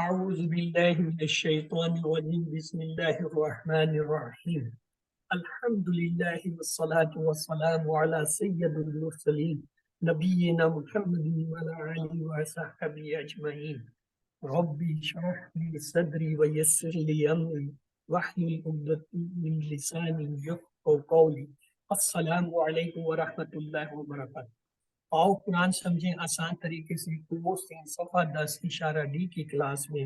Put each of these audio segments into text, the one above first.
أعوذ بالله من الشيطان الرجيم بسم الله الرحمن الرحيم الحمد لله والصلاة والسلام على سيد المرسلين نبينا محمد وعلى آله وصحبه أجمعين ربي اشرح لي صدري ويسر لي أمري واحلل عقدة من لساني يفقهوا قولي السلام عليكم ورحمة الله وبركاته. آؤ قرآن سمجھیں آسان طریقے سے کورس صفحہ 10 اشارہ ڈی کی کلاس میں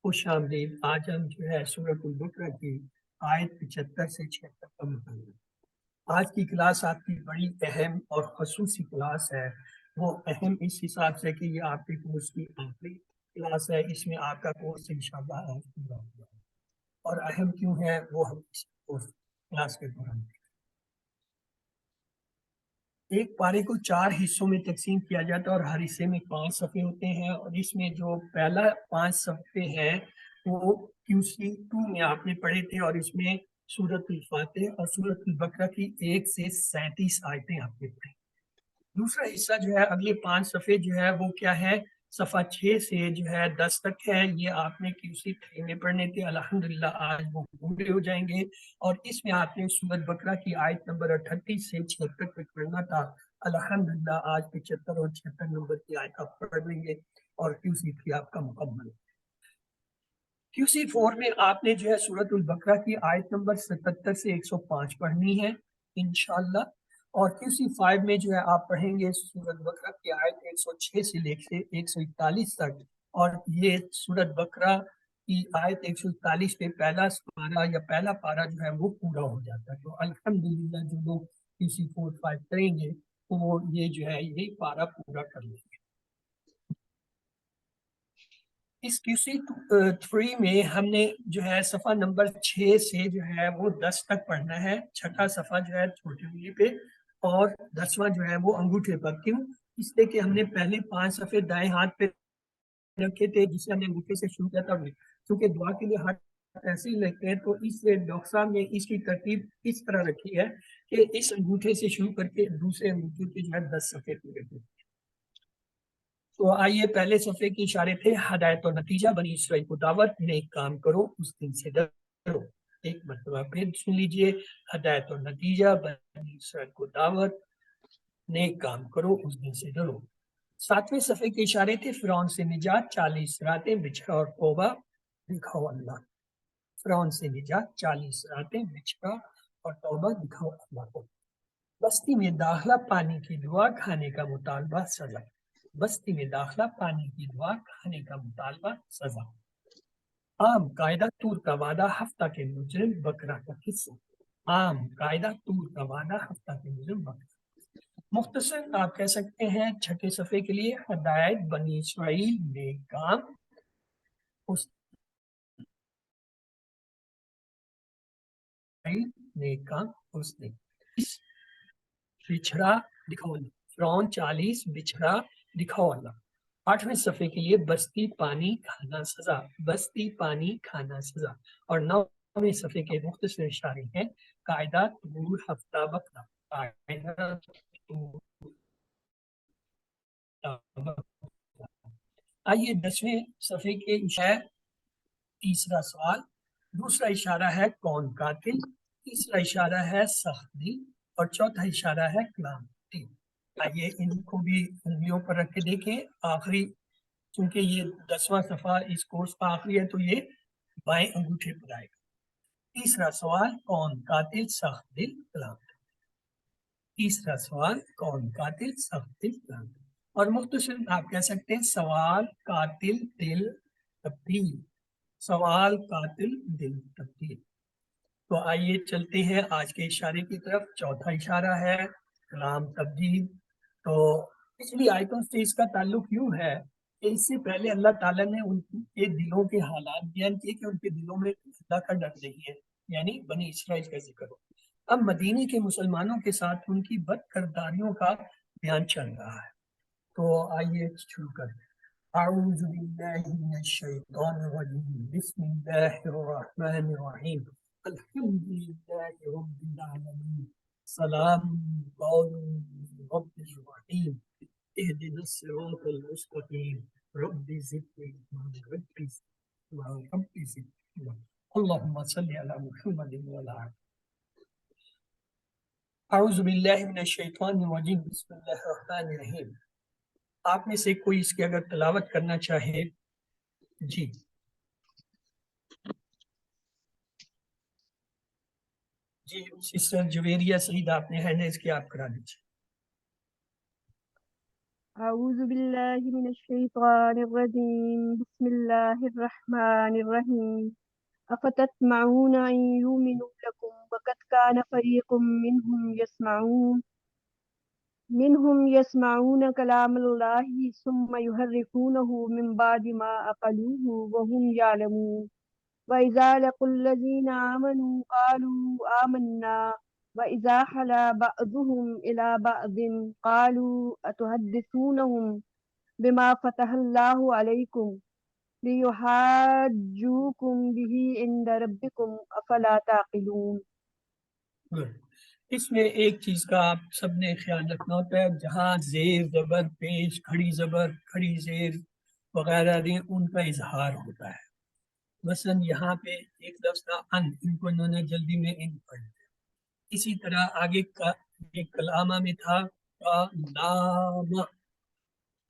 خوش آمدید. آج ہم جو ہے سورۃ البقرہ کی آیت 75 سے 76 کا مطالعہ. آج کی کلاس آپ کی بڑی اہم اور خصوصی کلاس ہے. وہ اہم اس حساب سے کہ یہ آپ کے کورس کی آخری کلاس ہے. اس میں آپ کا کورس انشاءاللہ آج پورا ہوگا. اور اہم کیوں ہے وہ ہم اس کلاس کے دوران ایک پارے کو 4 حصوں میں تقسیم کیا جاتا ہے اور ہر حصے میں 5 صفحے ہوتے ہیں. اور اس میں جو پہلا 5 صفحے ہیں وہ QC2 میں آپ نے پڑھے تھے اور اس میں سورۃ الفاتح اور سورۃ البقرہ کی 1 سے 37 آیتیں آپ نے پڑھی. دوسرا حصہ جو ہے اگلے 5 صفحے جو ہے وہ کیا ہے صفحہ 6 سے جو ہے 10 تک ہے. یہ آپ نے QC3 میں پڑھنے تھے. الحمدللہ آج وہ پورے ہو جائیں گے. اور اس میں آپ نے سورۃ بقرہ کی آیت نمبر 38 سے 76 تک پڑھنا تھا. الحمدللہ آج 75 اور 76 نمبر کی آیت آپ پڑھ لیں گے اور QC3 آپ کا مکمل. QC4 میں آپ نے جو ہے سورۃ البقرہ کی آیت نمبر 77 سے 105 پڑھنی ہے انشاءاللہ. اور QC5 میں جو ہے آپ پڑھیں گے سورۃ بقرہ کی آیت 106 سے لے کے 141 تک. اور یہ سورۃ بقرہ کی آیت 141 پہ پہلا پارہ یا پہلا پارہ جو ہے وہ پورا ہو جاتا ہے. تو الحمدللہ جو لوگ QC4-5 کریں گے وہ یہ جو ہے یہ پارہ پورا کر لیں گے. اس QC3 میں ہم نے جو ہے صفحہ نمبر 6 سے جو ہے وہ 10 تک پڑھنا ہے. چھٹا صفحہ جو ہے چھوٹی انگلی پہ اور 10واں جو ہے وہ انگوٹھے پر. کیوں؟ اس لیے کہ ہم نے پہلے 5 صفحے دائیں ہاتھ پہ رکھے تھے جسے ہم نے انگوٹھے سے شروع کیا تھا. کیونکہ دعا کے لیے ہاتھ ایسے ہی لگتے ہیں تو اس سے ڈاکٹر صاحب نے اس کی ترتیب اس طرح رکھی ہے کہ اس انگوٹھے سے شروع کر کے دوسرے انگوٹھے کے جو ہے 10 صفحے پورے تھے. تو آئیے پہلے صفحے کے اشارے تھے ہدایت اور نتیجہ. بنی اسرائیل کو دعوت نیک کام کرو اس دن سے ڈرو. ایک مرتبہ پھر سن لیجئے ہدایت اور نتیجہ بنی اسرائیل کو دعوت نیک کام کرو اس دن سے ڈرو. 7ویں صفحے کے اشارے تھے فرعون سے نجات 40 راتیں بچھڑا اور توبہ دکھاؤ اللہ. فرعون سے نجات 40 راتیں بچھڑا اور توبہ دکھاؤ اللہ کو. بستی میں داخلہ پانی کی دعا کھانے کا مطالبہ سزا. بستی میں داخلہ پانی کی دعا کھانے کا مطالبہ سزا. عام قاعدہ طور کا وعدہ ہفتہ کے مجرم بکرا کا قصہ. عام قاعدہ طور کا وعدہ ہفتہ کے مجرم بکرا. مختصر آپ کہہ سکتے ہیں چھٹے صفحے کے لیے ہدایت بنی اسرائیل نیک کام اس نیک کام اس نے بچھڑا دکھاؤ اللہ. فرعون 40 بچھڑا دکھاؤ اللہ. 8ویں صفحے کے لیے بستی پانی کھانا سزا. بستی پانی کھانا سزا. اور 9ویں صفحے کے مختصر اشارے ہیں قاعدہ طور ہفتہ بکرا. قاعدہ طور آئیے 10ویں صفحے کے اشارے. تیسرا سوال. دوسرا اشارہ ہے کون قاتل. تیسرا اشارہ ہے سخت دل. اور چوتھا اشارہ ہے کلام دل. آئیے ان کو بھی انگلیوں پر رکھ کے دیکھیں. آخری چونکہ یہ 10واں صفحہ اس کورس کا آخری ہے تو یہ بائیں انگوٹھے پر آئے گا. تیسرا سوال کون قاتل سخت دل کلام دل. تیسرا سوال کون قاتل سخت دل کلام دل. اور مختصر آپ کہہ سکتے ہیں سوال قاتل دل تبدیل. سوال قاتل دل تبدیل. تو آئیے چلتے ہیں آج کے اشارے کی طرف. چوتھا اشارہ ہے کلام تبدیل. تو پچھلی آیتوں سے اس کا تعلق یوں ہے کہ اس سے پہلے اللہ تعالیٰ نے ان کے دلوں کے حالات بیان کیے کہ ان کے دلوں میں اللہ کا ڈر نہیں ہے یعنی بنی اسرائیل کا ذکر ہو. اب مدینے کے مسلمانوں کے ساتھ ان کی بد کرداریوں کا بیان چل رہا ہے. تو آئیے شروع کریں. اعوذ باللہ من الشیطان الرجیم بسم اللہ الرحمن الرحیم الحمد للہ رب العالمین سلام قول من رب الرحیم اهدنا الصراط المستقیم رب زدنی رب اللہم صلی علی محمد وعلی آلہ۔ اعوذ باللہ من الشیطان الرجیم، بسم اللہ الرحمن الرحیم۔ آپ میں سے کوئی اس کی اگر تلاوت کرنا چاہے، جی جی سسٹر جویریہ سعید آپ نے ہینڈ ریز کیا، آپ کرا دیجیے۔ أعوذ بالله من الشيطان الرجيم بسم الله الرحمن الرحيم أفتطمعون أن يؤمنوا لكم وقد كان فريق منهم يسمعون كلام الله ثم يحرفونه من بعد ما عقلوه وهم يعلمون وإذا لقوا الذين آمنوا قالوا آمنا وإذا خلا بعضهم إلى بعض قالوا أتحدثونهم بما فتح الله عليكم ليحاجوكم به عند ربكم أفلا تعقلون۔ اس میں ایک چیز کا آپ سب نے خیال رکھنا ہوتا ہے، جہاں زیر زبر پیش کھڑی زبر کھڑی زیر وغیرہ دیں ان کا اظہار ہوتا ہے۔ مثلا یہاں پہ ایک لفظ تھا ان کو انہوں نے جلدی میں ان پڑھ لیا۔ اسی طرح آگے کا ایک کلامہ میں تھا لام،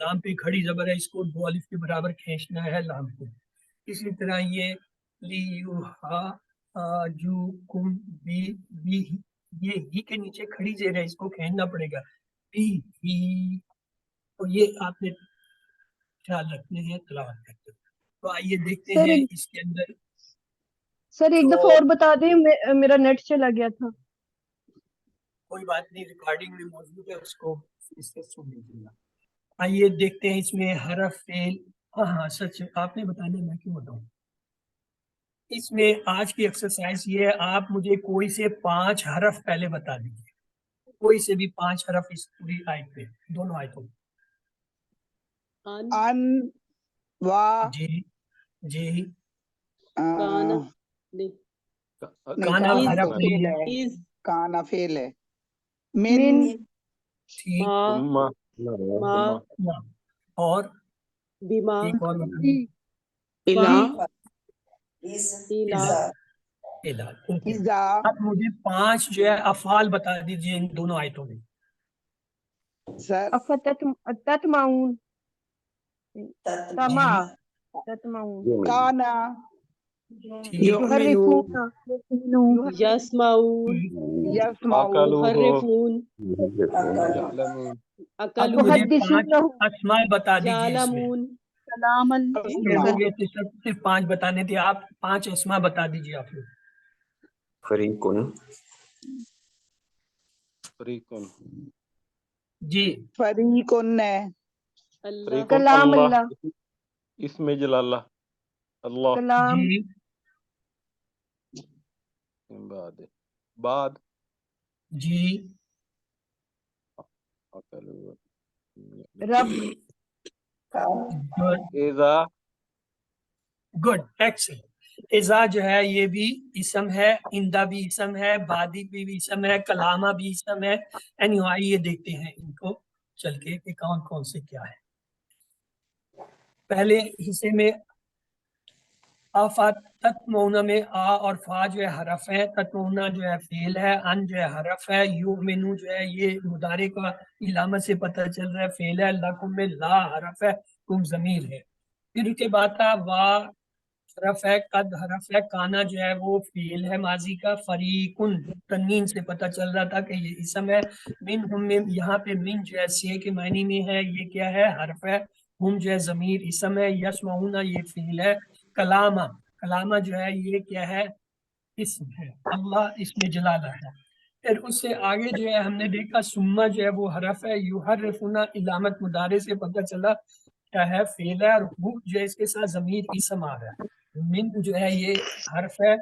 لام پہ کھڑی زبر ہے، اس کو دو الف کے برابر کھینچنا ہے لام کو۔ اسی طرح یہ لیحاجوکم بی یہ ہی کے نیچے کھڑی زیر ہے، اس کو کھینچنا پڑے گا بی ہی، تو یہ آپ نے خیال رکھنے ہیں تلاوت کرتے ہوئے۔ تو آئیے دیکھتے ہیں اس کے اندر۔ سر ایک دفعہ اور بتا دیں، میرا نیٹ چلا گیا تھا۔ کوئی بات نہیں، ریکارڈنگ میں موجود ہے، اس کو اس سے سن لیجیے گا۔ آئیے دیکھتے ہیں اس میں حرف فعل، ہاں سچ آپ نے بتانا، میں کیوں بتاؤں۔ اس میں آج کی ایکسرسائز یہ ہے، آپ مجھے کوئی سے 5 حرف پہلے بتا دیجیے، کوئی سے بھی 5 حرف اس پوری آیت پہ، دونوں آیتوں میں۔ ان وا جی جی کانا حرف نہیں ہے، کانا فعل ہے، من ٹھیک، اور بما ایک اور بتائیے، اذا۔ اب مجھے 5 جو ہے افعال بتا دیجیے ان دونوں آیتوں میں۔ سر تطمعون تما تطمعون کانا ٹھیک، يحرفون يسمعون یسمعون يحرفون اب أكلوا مجھے 5 تحدثونهم اسماء بتا دیجیے اس میں۔ يعلمون كلاما مجھے صرف 5 بتانے تھے، آپ 5 اسماء بتا دیجیے آپ لوگ۔ فریقن، جی فریقن ہے، الله کلام اللہ اسم جلالہ اللہ، کلام جی بعد جی رب گڈ ایکسل۔ اذا جو ہے یہ بھی اسم ہے، اندہ بھی اسم ہے، بادی بھی اسم ہے، کلامہ بھی اسم ہے۔ اینی آئیے دیکھتے ہیں ان کو چل کے کہ کون کون سے کیا ہے۔ پہلے حصے میں تطمعون میں آ اور فا جو ہے حرف ہے، تطمعون جو ہے فعل ہے، ان جو ہے حرف ہے، یؤمنو جو ہے یہ مضارع کا علامت سے پتہ چل رہا ہے فعل ہے، لکم میں لا حرف ہے، کم ضمیر ہے۔ پھر اس کے بعد تھا وا حرف ہے، قد حرف ہے، کانا جو ہے وہ فعل ہے ماضی کا، فریقن تنوین سے پتہ چل رہا تھا کہ یہ اسم ہے، من ہم میں یہاں پہ من جو ہے سے کے معنی میں ہے، یہ کیا ہے حرف ہے، ہم جو ہے ضمیر اسم ہے، یسمعون یہ فعل ہے، کلامہ کلامہ جو ہے یہ کیا ہے اسم ہے، اللہ اس میں جلالہ ہے۔ پھر اس سے آگے جو ہے ہم نے دیکھا سمہ جو ہے وہ حرف ہے، یحرفون علامت مضارع سے پتہ چلا کیا ہے فعل ہے، اور وہ جو ہے اس کے ساتھ ضمیر اسم آ رہا ہے، من جو ہے یہ حرف ہے،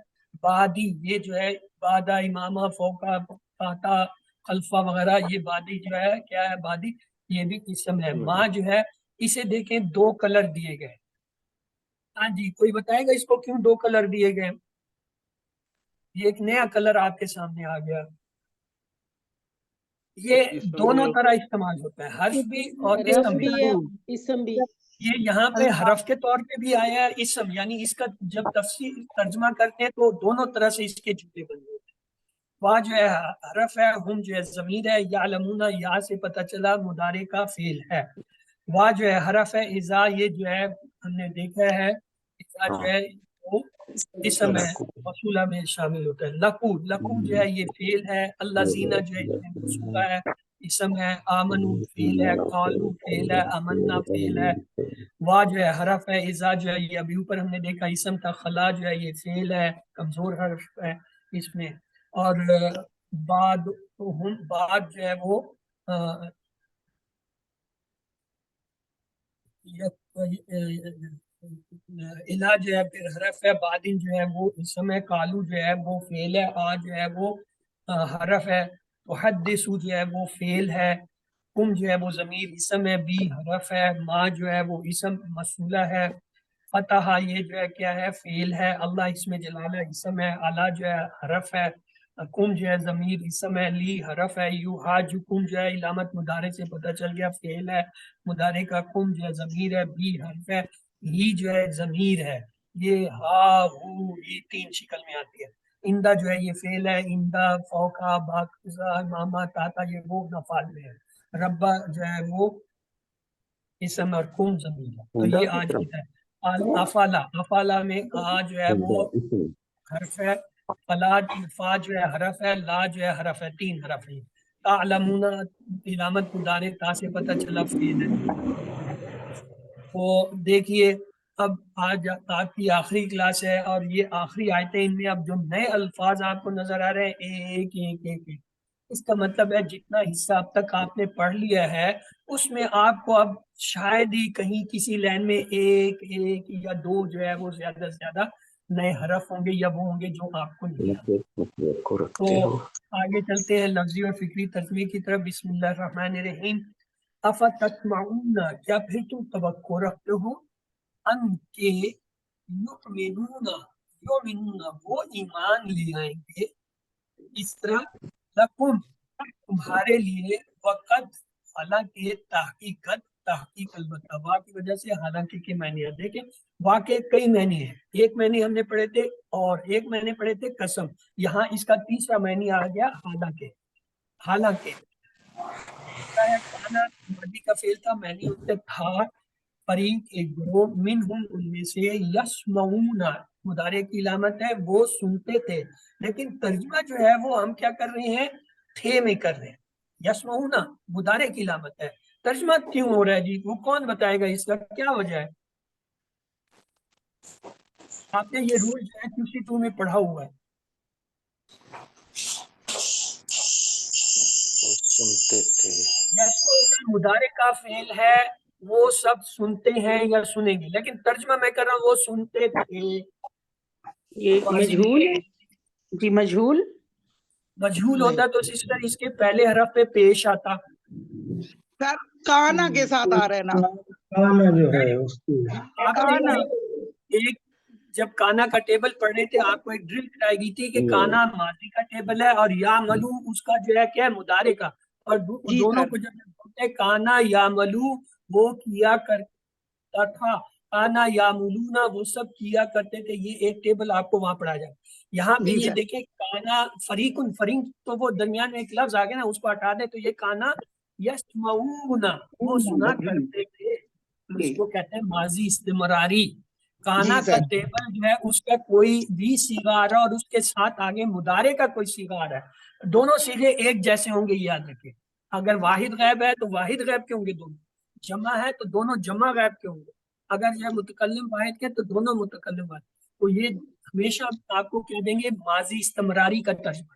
بادی یہ جو ہے بادہ امامہ فوقہ تاتا خلفہ وغیرہ یہ بادی جو ہے کیا ہے بادی، یہ بھی اسم ہے۔ ماں جو ہے اسے دیکھیں 2 کلر دیے گئے۔ ہاں جی کوئی بتائے گا اس کو کیوں 2 کلر دیے گئے؟ یہ ایک نیا کلر آپ کے سامنے آ گیا۔ یہ دونوں طرح استعمال ہوتا ہے، حرف بھی اور رف اسم بھی۔ بھی ہے اسم بھی یہ یہاں پہ حرف کے طور پہ بھی آیا ہے اسم، یعنی اس کا جب تفسیر ترجمہ کرتے ہیں تو دونوں طرح سے اس کے جملے بن ہوتے ہیں. وہاں جو ہے حرف ہے، ہم جو ہے ضمیر ہے، یعلمون یا سے پتہ چلا مضارع کا فعل ہے. وہاں جو ہے حرف ہے اذا، یہ جو ہے ہم نے دیکھا ہے اذا جو ہے وہ اسم ہے، موصولہ میں شامل ہوتا ہے. لکو، لکو جو ہے یہ فعل ہے. اللہ زینہ جو ہے اس میں موصولہ ہے، اسم ہے. آمنو فعل ہے، قالو فعل ہے، امنا فعل ہے. وا جو ہے حرف ہے، اذا جو ہے یہ ابھی اوپر ہم نے دیکھا اسم تھا. خلا جو ہے یہ فعل ہے، کمزور حرف ہے اس میں. اور بعد بعد جو ہے وہ الہ جو ہے پھر حرف ہے. بعدین جو ہے وہ اسم ہے. کالو جو ہے وہ فعل ہے. آ جو ہے وہ حرف ہے. تحدثو جو ہے وہ فعل ہے. کم جو ہے وہ ضمیر اسم ہے. بی حرف ہے. ما جو ہے وہ اسم موصولہ ہے. فتح یہ جو ہے کیا ہے، فعل ہے. اللہ اس میں جلالہ اسم ہے. اعلیٰ جو ہے حرف ہے. کم جو ہے ضمیر اسم ہے. لی حرف ہے. یو حاجکم جو ہے علامت مضارع سے پتہ چل گیا فعل ہے مضارع کا. کم جو ہے ضمیر ہے. بی حرف ہے. ہی جو ہے ضمیر ہے. یہ ہا ہو یہ تین شکل میں آتی ہے. اندہ جو ہے یہ فعل ہے. اندہ، فوقا، باقزہ، ماما، تاتا یہ وہ نفعال میں ہے. ربا جو ہے وہ اسم اور کم ضمیر ہے. تو یہ آج کی ہے. افالا، افالا میں آ جو ہے وہ حرف ہے. فلا فا جو ہے حرف ہے. لا جو ہے حرف ہے. تین حرف ہے. تعلمون علامت مضارع تا سے پتہ چلا فعل ہے. تو دیکھیے اب آج آپ کی آخری کلاس ہے اور یہ آخری آیتیں، ان میں اب جو نئے الفاظ آپ کو نظر آ رہے ہیں ایک ایک ایک ایک، اس کا مطلب ہے جتنا حصہ اب تک آپ نے پڑھ لیا ہے اس میں آپ کو اب شاید ہی کہیں کسی لائن میں ایک ایک یا دو جو ہے وہ زیادہ سے زیادہ نئے حرف ہوں گے یا وہ ہوں گے جو آپ کو نہیں آتے. تو آگے چلتے ہیں لفظی اور فکری ترجمے کی طرف. بسم اللہ الرحمن الرحیم. افتطمعون کیا پھر تم توقع رکھتے ہو ان کے یؤمنون وہ ایمان لے آئیں گے اس طرح لکم تمہارے لیے وقت حالانکہ تحقیق البتہ وا کی وجہ سے حالانکہ کے معنی ہے. دیکھیں واقع کئی معنی ہیں. ایک معنی ہم نے پڑھے تھے اور ایک معنی پڑھے تھے قسم. یہاں اس کا تیسرا معنی آ گیا حالانکہ. حالانکہ کانا ماضی کا فعل تھا، معنی اس سے تھا. فریق ایک گروہ، منہم ان میں سے، یسمعون مضارع کی علامت ہے وہ سنتے تھے. لیکن ترجمہ جو ہے وہ ہم کیا کر رہے ہیں، تھے میں کر رہے ہیں. یسمعون مضارع کی علامت ہے. ترجمہ کیوں ہو رہا ہے جی، وہ کون بتائے گا، اس کا کیا وجہ ہے؟ آپ نے یہ رول جو ہے QC2 میں پڑھا ہوا ہے. سنتے تھے. یسمعون مضارع کا فعل ہے، وہ سب سنتے ہیں یا سنیں گے، لیکن ترجمہ میں کر رہا ہوں وہ سنتے تھے. یہ مجہول ہے جی، مجہول مجہول ہوتا تو سسٹر اس کے پہلے حرف پہ پیش آتا. سر کانا کے ساتھ آ رہے نا. کانا جو ہے اس کی آپ نے ایک جب کانا کا ٹیبل پڑھ رہے تھے آپ کو ایک ڈرل کرائی گئی تھی کہ کانا ماضی کا ٹیبل ہے اور یا ملو اس کا جو ہے کیا ہے مضارع کا. اور دونوں کو جب بولتے کانا یا ملو وہ کیا کرتا تھا، کانا یا ملونا وہ سب کیا کرتے تھے. یہ ایک ٹیبل آپ کو وہاں پڑھا جائے. یہاں پہ یہ دیکھیں کانا فریقن، فریق تو وہ درمیان میں ایک لفظ آ گیا نا، اس کو ہٹا دیں تو یہ کانا یسمعون وہ سنا کرتے تھے. اس کو کہتے ہیں ماضی استمراری. کانا کا ٹیبل جو ہے اس کا کوئی بھی صیغہ آ رہا اور اس کے ساتھ آگے مضارع کا کوئی صیغہ آ رہا ہے، دونوں صیغے ایک جیسے ہوں گے، یاد رکھیں. اگر واحد غائب ہے تو واحد غائب کے ہوں گے، دونوں جمع ہے تو دونوں جمع غائب کے ہوں گے. اگر یہ متکلم واحد کے تو دونوں متکلم واحد. تو یہ ہمیشہ آپ کو کہہ دیں گے ماضی استمراری کا ترجمہ.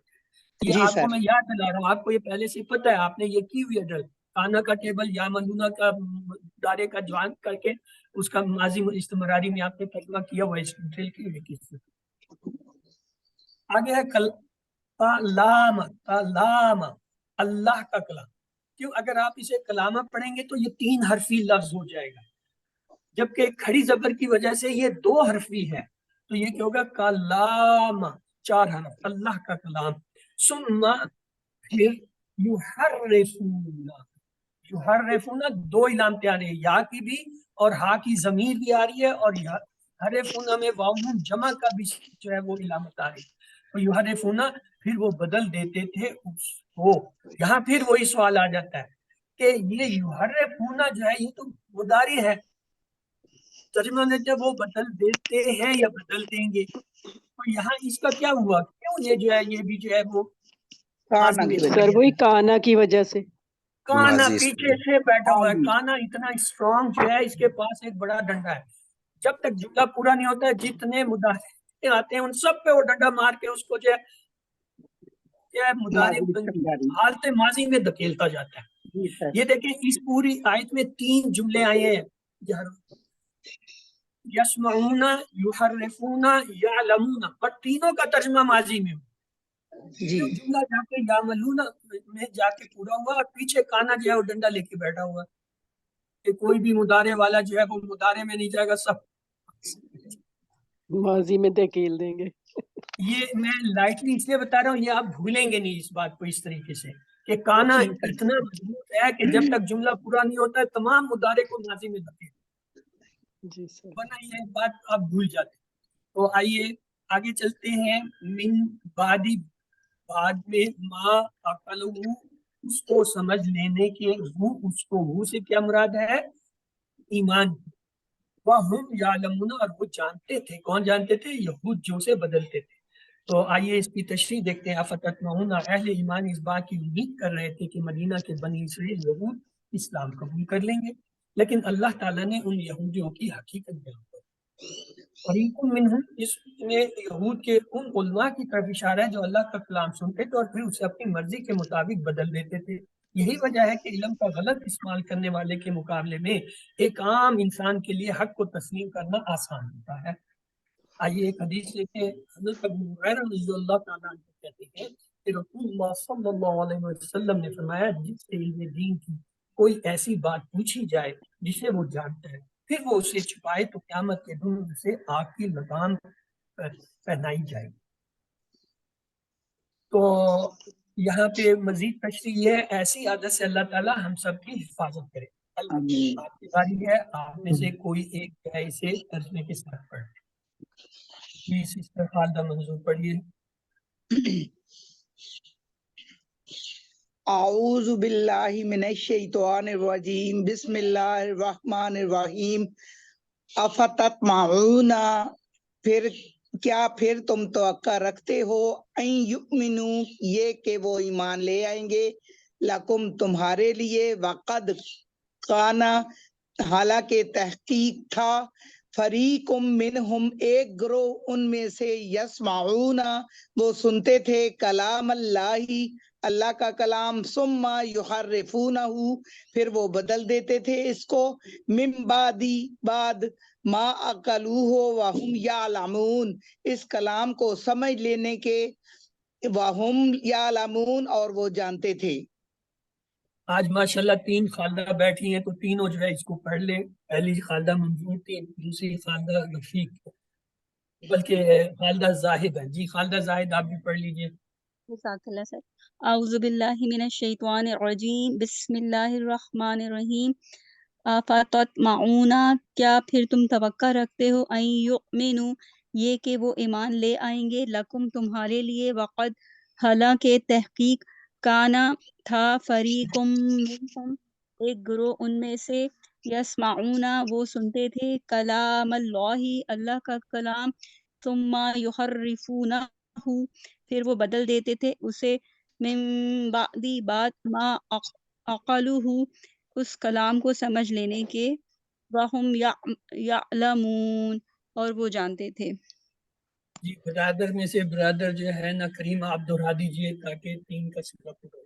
یہ آپ کو میں یاد دلا رہا ہوں، آپ کو یہ پہلے سے پتہ ہے، آپ نے یہ کی ہوئی ہے ڈرل. کانا کا ٹیبل یا ملونا کا مضارع کا جوان کر کے اس کا ماضی استمراری میں آپ نے ترجمہ کیا ہوا ہے، اس ڈرل کی ہوئی کس سے. آگے ہے کلام، کلام اللہ کا کلام. کیوں اگر آپ اسے کلامہ پڑھیں گے تو یہ 3 حرفی لفظ ہو جائے گا، جبکہ کھڑی زبر کی وجہ سے یہ 2 حرفی ہے. تو یہ کیا ہوگا، کلام 4 حرف اللہ کا کلام. ثم پھر یحرفون، یحرفون 2 علامتیں آ رہی ہیں، یا کی بھی اور ہا کی ضمیر بھی آ رہی ہے اور یحرفون میں واو نون جمع کا بھی جو ہے وہ علامت آ رہی ہے. تو یحرفون پھر وہ بدل دیتے تھے اس کو. یہاں پھر وہی سوال آ جاتا ہے کہ یہ یحرفون جو ہے یہ تو مضارع ہے، ترجمہ میں جب وہ بدل دیتے ہیں یا بدل دیں گے، تو یہاں اس کا کیا ہوا؟ کیوں یہ جو ہے یہ بھی جو ہے وہ کانا ماضی کی میں وجہ سر وہی کانا کی وجہ سے. کانا ماضی اس پیچھے میں سے بیٹھا ہوا ہے. ماضی. کانا اتنا اسٹرانگ جو ہے، اس کے پاس ایک بڑا ڈنڈا ہے. جب تک جملہ پورا نہیں ہوتا ہے جتنے مضارع آتے ہیں ان سب پہ وہ ڈنڈا مار کے اس کو جو ہے مضارع ماضی سمجھاری. حالت ماضی میں دھکیلتا جاتا ہے. جی سر. یہ دیکھیں اس پوری آیت میں 3 جملے آئے ہیں، یسمعون، یحرفون، یعلمون، اور تینوں کا ترجمہ ماضی میں ہو. جی جملہ جا کے یعملون میں جا کے پورا ہوا اور پیچھے کانا جو ہے وہ ڈنڈا لے کے بیٹھا ہوا کہ کوئی بھی مضارع والا جو ہے وہ مضارع میں نہیں جائے گا، سب ماضی میں دھکیل دیں گے. یہ میں لائٹلی اس لیے بتا رہا ہوں، یہ آپ بھولیں گے نہیں اس بات کو اس طریقے سے کہ کانا جی سر. اتنا مضبوط ہے کہ جب تک جملہ پورا نہیں ہوتا ہے تمام مضارع کو ماضی میں دھکیل، جی سر. ورنہ یہ بات آپ بھول جاتے ہیں. تو آئیے آگے چلتے ہیں. من بعدی، بعد میں، ما عقلہ، اس کو سمجھ لینے کے، وہ اس کو، وہ سے کیا مراد ہے؟ ایمان. وَهُمْ يَعْلَمُونَ، اور وہ جانتے تھے. کون جانتے تھے؟ یہود جو سے بدلتے تھے. تو آئیے اس کی تشریح دیکھتے ہیں. افتطمعون، اہل ایمان اس بات کی امید کر رہے تھے کہ مدینہ کے بنی اسرائیل یہود اسلام قبول کر لیں گے، لیکن اللہ تعالیٰ نے ان یہودیوں کی حقیقت بیان کر دی. فریق منہم، اس میں یہود کے ان علماء کی طرف اشارہ ہے جو اللہ کا کلام سنتے تھے اور پھر اسے اپنی مرضی کے مطابق بدل دیتے تھے. یہی وجہ ہے کہ علم کا غلط استعمال کرنے والے کے مقابلے میں ایک عام انسان کے لیے حق کو تسلیم کرنا آسان ہوتا ہے. آئیے ایک حدیث لیتے ہیں. حضرت ابو ہریرہ رضی اللہ تعالیٰ عنہ کہتے ہیں کہ رسول اللہ صلی اللہ علیہ وسلم نے فرمایا، جس سے علم دین کی کوئی ایسی بات پوچھی جائے جسے وہ جانتا ہے پھر وہ اسے چھپائے تو قیامت کے دن اسے آگ کی لگام پہنائی جائے گی. تو یہاں پہ مزید تشریح یہ ہے، ایسی عادت سے اللہ تعالیٰ ہم سب کی حفاظت کرے. آمین. آپ کی باری ہے، آپ میں سے کوئی ایک جو ہے اسے ترجمے کے ساتھ پڑھ. جی سسٹر خالدہ منظور پڑھیے. اعوذ باللہ من الشیطان الرجیم. بسم اللہ الرحمن الرحیم. افتطمعون، پھر تم توقع رکھتے ہو، ان یؤمنوا، یہ کہ وہ ایمان لے آئیں گے، لکم تمہارے لیے، وقد کانا، حالانکہ تحقیق تھا، فریق منہم، ایک گروہ ان میں سے، یسمعون، وہ سنتے تھے، کلام اللہ، اللہ کا کلام، ثم یحرفونہ، پھر وہ بدل دیتے تھے اس کو، من بعدی، بعد، ما عقلوہ وہم یعلمون، اس کلام کو سمجھ لینے کے، وہم یعلمون، اور وہ جانتے تھے. آج ماشاءاللہ 3 خالدہ بیٹھی ہیں تو تینوں جو ہے اس کو پڑھ لیں. پہلی خالدہ منظور تھی، دوسری خالدہ رفیق، بلکہ خالدہ زاہد ہے. جی خالدہ زاہد آپ بھی پڑھ لیجئے. جزاک اللہ سر. اعوذ باللہ من الشیطان الرجیم. بسم اللہ الرحمن الرحیم. افتطمعون، کیا پھر تم توقع رکھتے ہو، ان یؤمنوا، یہ کہ وہ ایمان لے آئیں گے، لکم تمہارے لیے، وقد، حالانکہ تحقیق، کانا تھا، فریقم منہم، ایک گروہ ان میں سے، یسمعون، وہ سنتے تھے، کلام اللہ، اللہ کا کلام، ثم یحرفونہ، پھر وہ بدل دیتے تھے اسے، من بعدی، بعد، ما عقلوہ، اس کلام کو سمجھ لینے کے، وہم یعلمون، اور وہ جانتے تھے. جی برادر میں سے برادر جو ہے نا کریم آپ دہرا دیجئے تاکہ 3 کا سبق ہو.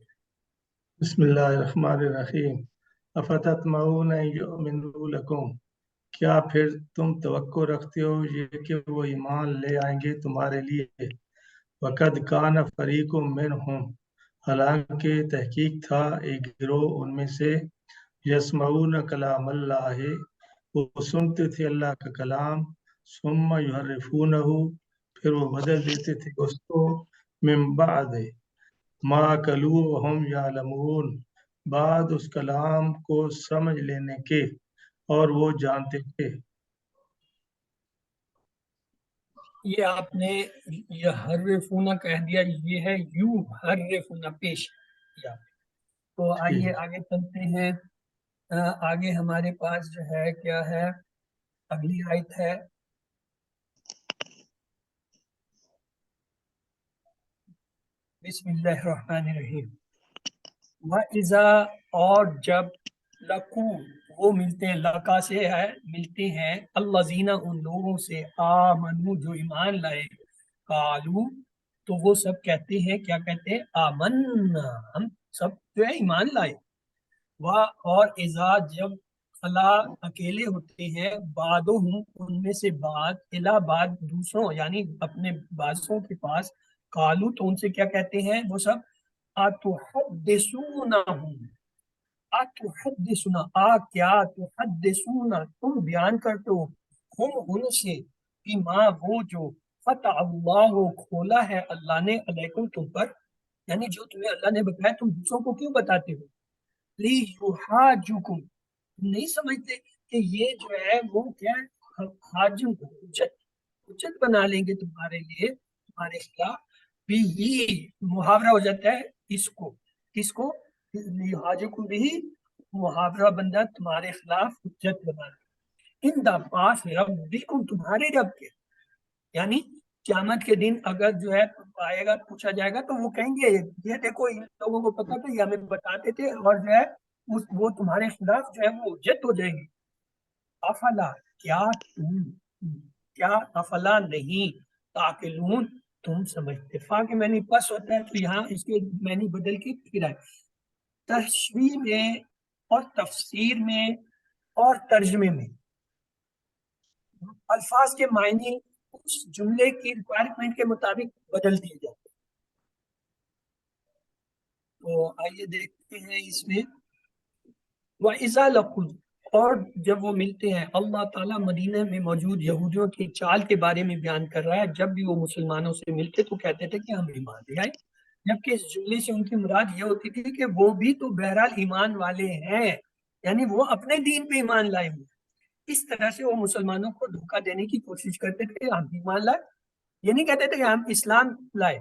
بسم اللہ الرحمن الرحیم. افتطمعون ان یؤمنوا لکم، کیا پھر تم توقع رکھتے ہو یہ کہ وہ ایمان لے آئیں گے تمہارے لیے، وقد کان فریق منہم، حالانکہ تحقیق تھا ایک گروہ ان میں سے، یسمعون کلام اللہ، وہ سنتے تھے اللہ کا کلام، ثم یحرفونہ، پھر وہ بدل دیتے تھے اس کو، من بعد ما عقلوہ وہم یعلمون، بعد اس کلام کو سمجھ لینے کے، اور وہ جانتے تھے. یہ آپ نے یحرفون کہہ دیا، یہ ہے یحرفون پیش کیا. تو آئیے آگے چلتے ہیں. آگے ہمارے پاس جو ہے کیا ہے، اگلی آیت ہے بسم اللہ الرحمن الرحیم. وَإِذَا اور جب لَقُوا وہ ملتے ہیں، لقا سے ہے ملتے ہیں، الذین ان لوگوں سے آمنو جو ایمان لائے، قالو تو وہ سب کہتے ہیں، کیا کہتے ہیں؟ آمنا ہم سب جو ہے ایمان لائے. اور اذا جب خلا اکیلے ہوتے ہیں، بعضهم ان میں سے بعض الی بعض دوسروں یعنی اپنے بعضوں کے پاس، قالو تو ان سے کیا کہتے ہیں وہ سب؟ اتحدثونہم اتحدثنا کیا تحدثونا تم بیان کرتے ہو، ہم ان سے، بما وہ جو فتح اللہ کھولا ہے اللہ نے، علیکم تم پر، یعنی جو تمہیں اللہ نے بتایا تم دوسروں کو کیوں بتاتے ہو؟ لیحاجوکم تم نہیں سمجھتے کہ یہ جو ہے وہ کیا ہے؟ حاجم حجت بنا لیں گے تمہارے لیے، تمہارے خلاف. بھی محاورہ ہو جاتا ہے اس کو لیحاجوکم بھی محاورہ بندہ تمہارے خلاف حجت بنا لیں. ان دا پاس ربکم تمہارے رب کے، یعنی قیامت کے دن اگر جو ہے آئے گا پوچھا جائے گا تو وہ کہیں گے یہ دیکھو ان لوگوں کو پتا تھا، یہ ہمیں بتاتے تھے، اور جو ہے وہ تمہارے خلاف جو ہے وہ حجت ہو جائے گی. افلا کیا افلا نہیں تاقلون تم سمجھتے. فا کے معنی پس ہوتا ہے تو یہاں اس کے معنی بدل کے پھر آئے. تشریح میں اور تفسیر میں اور ترجمے میں الفاظ کے معنی اس جملے کی ریکوائرمنٹ کے مطابق بدل دیے جاتے ہیں. تو آئیے دیکھتے ہیں اس میں. وَإِذَا لَقُوا اور جب وہ ملتے ہیں، اللہ تعالیٰ مدینہ میں موجود یہودیوں کی چال کے بارے میں بیان کر رہا ہے. جب بھی وہ مسلمانوں سے ملتے تو کہتے تھے کہ ہم ایمان لے آئے، جبکہ اس جملے سے ان کی مراد یہ ہوتی تھی کہ وہ بھی تو بہرحال ایمان والے ہیں، یعنی وہ اپنے دین پہ ایمان لائے ہوئے. اس طرح سے وہ مسلمانوں کو دھوکہ دینے کی کوشش کرتے تھے. ہم ایمان لائے، یہ نہیں کہتے تھے کہ ہم اسلام لائے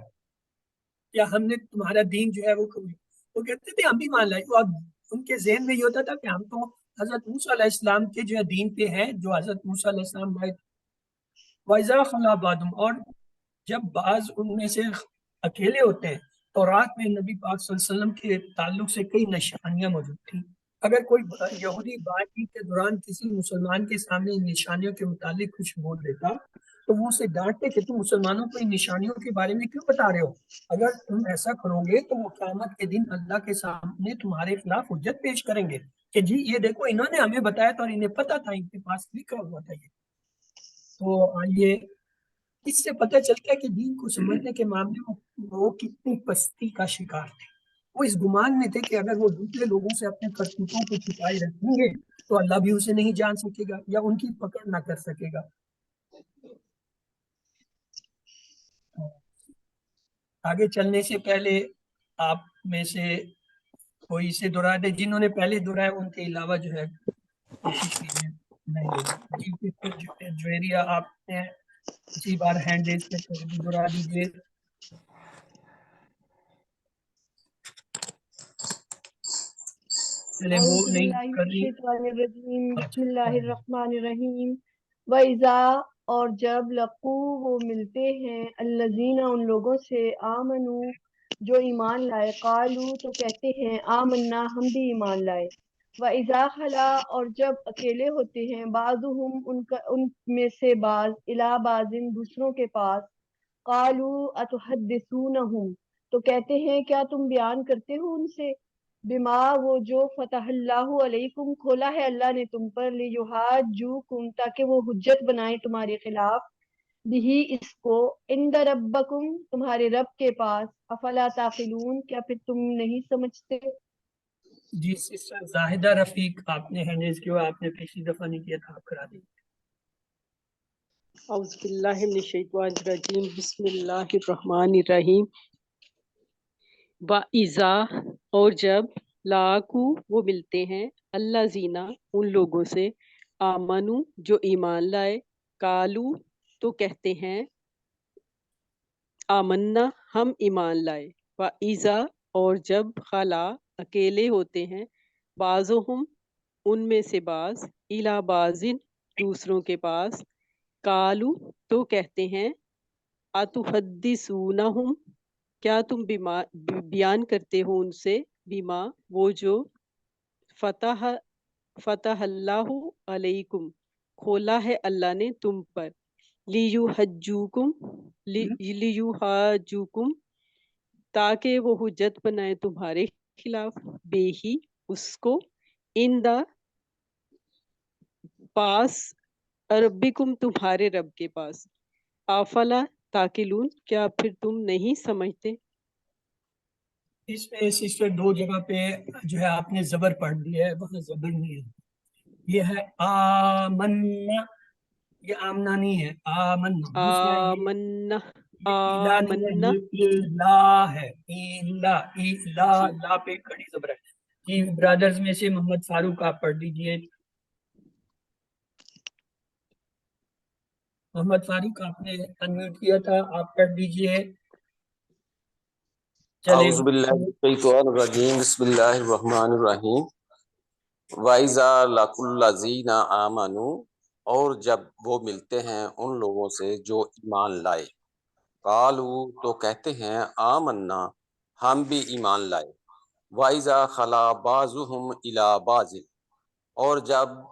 یا ہم نے تمہارا دین جو ہے وہ قبول، وہ کہتے تھے ہم بھی ایمان لائے. اور ان کے ذہن میں یہ ہوتا تھا کہ ہم تو حضرت موسیٰ علیہ السلام کے جو ہے دین پہ ہیں، جو حضرت موسیٰ علیہ السلام لائے. وَإِذَا خَلَا بَعْضُهُمْ اور جب بعض ان میں سے اکیلے ہوتے ہیں، تو رات میں نبی پاک صلی اللہ علیہ وسلم کے تعلق سے کئی نشانیاں موجود تھیں. اگر کوئی یہودی بات چیت کے دوران کسی مسلمان کے سامنے ان نشانیوں کے متعلق کچھ بول دیتا تو وہ اسے ڈانٹتے کہ تم مسلمانوں کو ان نشانیوں کے بارے میں کیوں بتا رہے ہو؟ اگر تم ایسا کرو گے تو وہ قیامت کے دن اللہ کے سامنے تمہارے خلاف حجت پیش کریں گے کہ جی یہ دیکھو انہوں نے ہمیں بتایا تھا اور انہیں پتا تھا، ان کے پاس لکھا ہوا تھا یہ. تو آئیے اس سے پتہ چلتا ہے کہ دین کو سمجھنے کے معاملے میں وہ کتنی پستی کا شکار تھے. وہ اس گمان میں تھے کہ اگر وہ دوسرے لوگوں سے اپنے کرتوتوں کو چھپائے رکھیں گے تو اللہ بھی اسے نہیں جان سکے گا یا ان کی پکڑ نہ کر سکے گا. آگے چلنے سے پہلے آپ میں سے کوئی اسے دہرا دے، جنہوں نے پہلے دہرایا ان کے علاوہ جو ہے کوشش کیجیے. نہیں جویریہ آپ نے اسی بار ہینڈ ریز پہ دہرا دیجیے. چلے وہ اعوذ نہیں باللہ من کر رہی. الشیطان الرجیم، بسم اللہ الرحمن الرحیم. وَإِذَا اور جب لَقُوا وہ ملتے ہیں، الذین ان لوگوں سے، آمنوا جو ایمان لائے، قالوا تو کہتے ہیں آمنا ہم بھی ایمان لائے. وَإِذَا خَلَا اور جب اکیلے ہوتے ہیں، بعضهم ان میں سے بعض، الی بعض دوسروں کے پاس، قالوا اتحدثونہم تو کہتے ہیں کیا تم بیان کرتے ہو ان سے، بما وہ جو فتح اللہ علیکم کھولا ہے اللہ نے تم پر، لیحاجوکم تاکہ وہ حجت بنائیں تمہارے خلاف، بھی اس کو، عند ربکم تمہارے رب کے پاس، افلا تعقلون کیا پھر تم نہیں سمجھتے. جی سسٹر زاہدہ رفیق آپ نے ہینڈ ریز کیا، آپ نے پچھلی دفعہ نہیں کیا تھا، آپ کرا دیں. اعوذ باللہ من الشیطان الرجیم، بسم اللہ الرحمن الرحیم. وَإِذَا اور جب لاقوا وہ ملتے ہیں، اللہ زینا ان لوگوں سے، आमनु जो ईमान लाए, कालू तो कहते हैं, आमन्ना हम ईमान लाए, व इज़ा और जब खला अकेले होते हैं, बाज़ुहुम उनमें से बाज, इला बाजिन दूसरों के पास, कालू तो कहते हैं, अतुहद्दिसूनहुम क्या तुम बयान करते हो उनसे, बिमा वो जो फतह फतहल्लाहु अलैकुम खोला है अल्लाह ने तुम पर, लियुहाजुकुम ताकि वो हुज्जत बनाए तुम्हारे खिलाफ, बेही उसको, इन द पास, रब्बिकुम तुम्हारे रब के पास, आफला ताकिलून क्या फिर तुम नहीं समझते। इसमें सिस्टर दो जगह पे जो है आपने जबर पढ़ दिया है, वहाँ जबर नहीं है। ये है आमन्ना, ये आमना नहीं है, आमन्ना। दूसरा ये आमन्ना इला नहीं है, आमन्ना ये इला है, इला इला ला पे कड़ी जबर है। जी ब्रदर्स में से मोहम्मद फारूक आप पढ़ दीजिए। मोहम्मद फारूक आपने अनम्यूट किया था, आप पढ़ दीजिए। चले औज़ुबिल्लाहिमिनश्शैतानिर्रजीम बिस्मिल्लाहिर्रहमानिर्रहीम वाइज़ा लकुल्लज़ीना आमनु और जब वो मिलते हैं उन लोगों से जो ईमान लाए, कालू तो कहते हैं आमन्ना हम भी ईमान लाए, वाइज़ा खला बाज़ुहुम इला बाज़िन और जब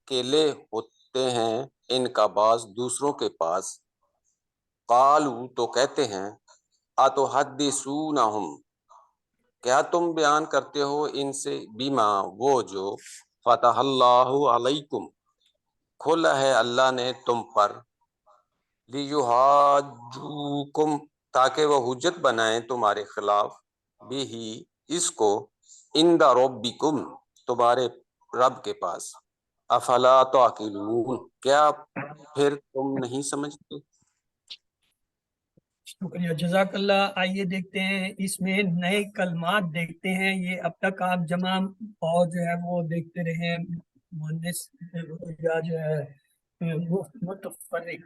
केले होते हैं इनका बाज दूसरों के पास, कालू तो कहते हैं अतुहद्दिसूनहुम क्या तुम बयान करते हो इनसे, बीमा वो जो फतहल्लाहु अलैकुम खोला है अल्लाह ने तुम पर, लियुहाजुकुम ताकि वो हुज्जत बनाए तुम्हारे खिलाफ, बिही इसको, इंदा रब्बिकुम तुम्हारे रब के पास, अफला ताकिलून क्या फिर तुम नहीं समझते। शुक्रिया जज़ाकल्लाह। आइए देखते हैं इसमें नए कलमात देखते हैं। ये अब तक आप जमा और जो है वो देखते रहे मुहन्निस या जो है मुतफर्रिक।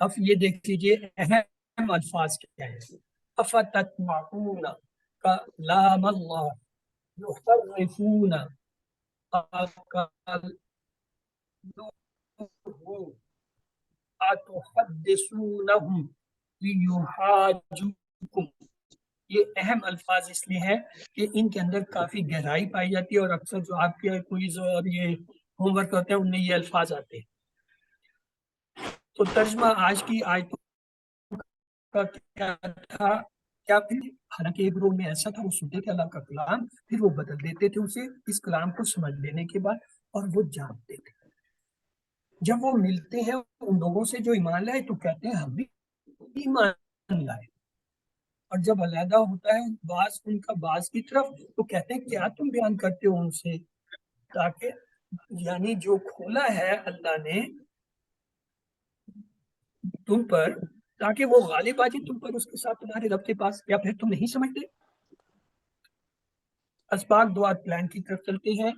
अब ये देख लीजिए अहम अल्फाज क्या है। अफततमऊना कलामल्लाह युहर्रिफूना अतुहद्दिसूनहुम लियुहाजुकुम। ये अहम अल्फाज इसलिए है कि इनके अंदर काफी गहराई पाई जाती है और अक्सर जो आपके क्विज और ये होमवर्क होते हैं उनमें ये अल्फाज आते हैं। तो तर्जमा आज की आयतों का क्या था, क्या फिर हालांकि एक रूम में ऐसा था वो सुनते थे अल्लाह का कलाम, फिर वो बदल देते थे उसे इस कलाम को समझ लेने के बाद, और वो जानते थे। जब वो मिलते हैं उन लोगों से जो ईमान लाए तो कहते हैं हम भी ईमान लाए, और जब अलहदा होता है बाज उनका बाज की तरफ तो कहते हैं क्या तुम बयान करते हो उनसे, ताकि यानी जो खोला है अल्लाह ने तुम पर ताकि वो गालिब आ जाए तुम पर उसके साथ तुम्हारे रब के पास, या फिर तुम नहीं समझते। अस्बाक दुआ प्लान की तरफ चलते हैं।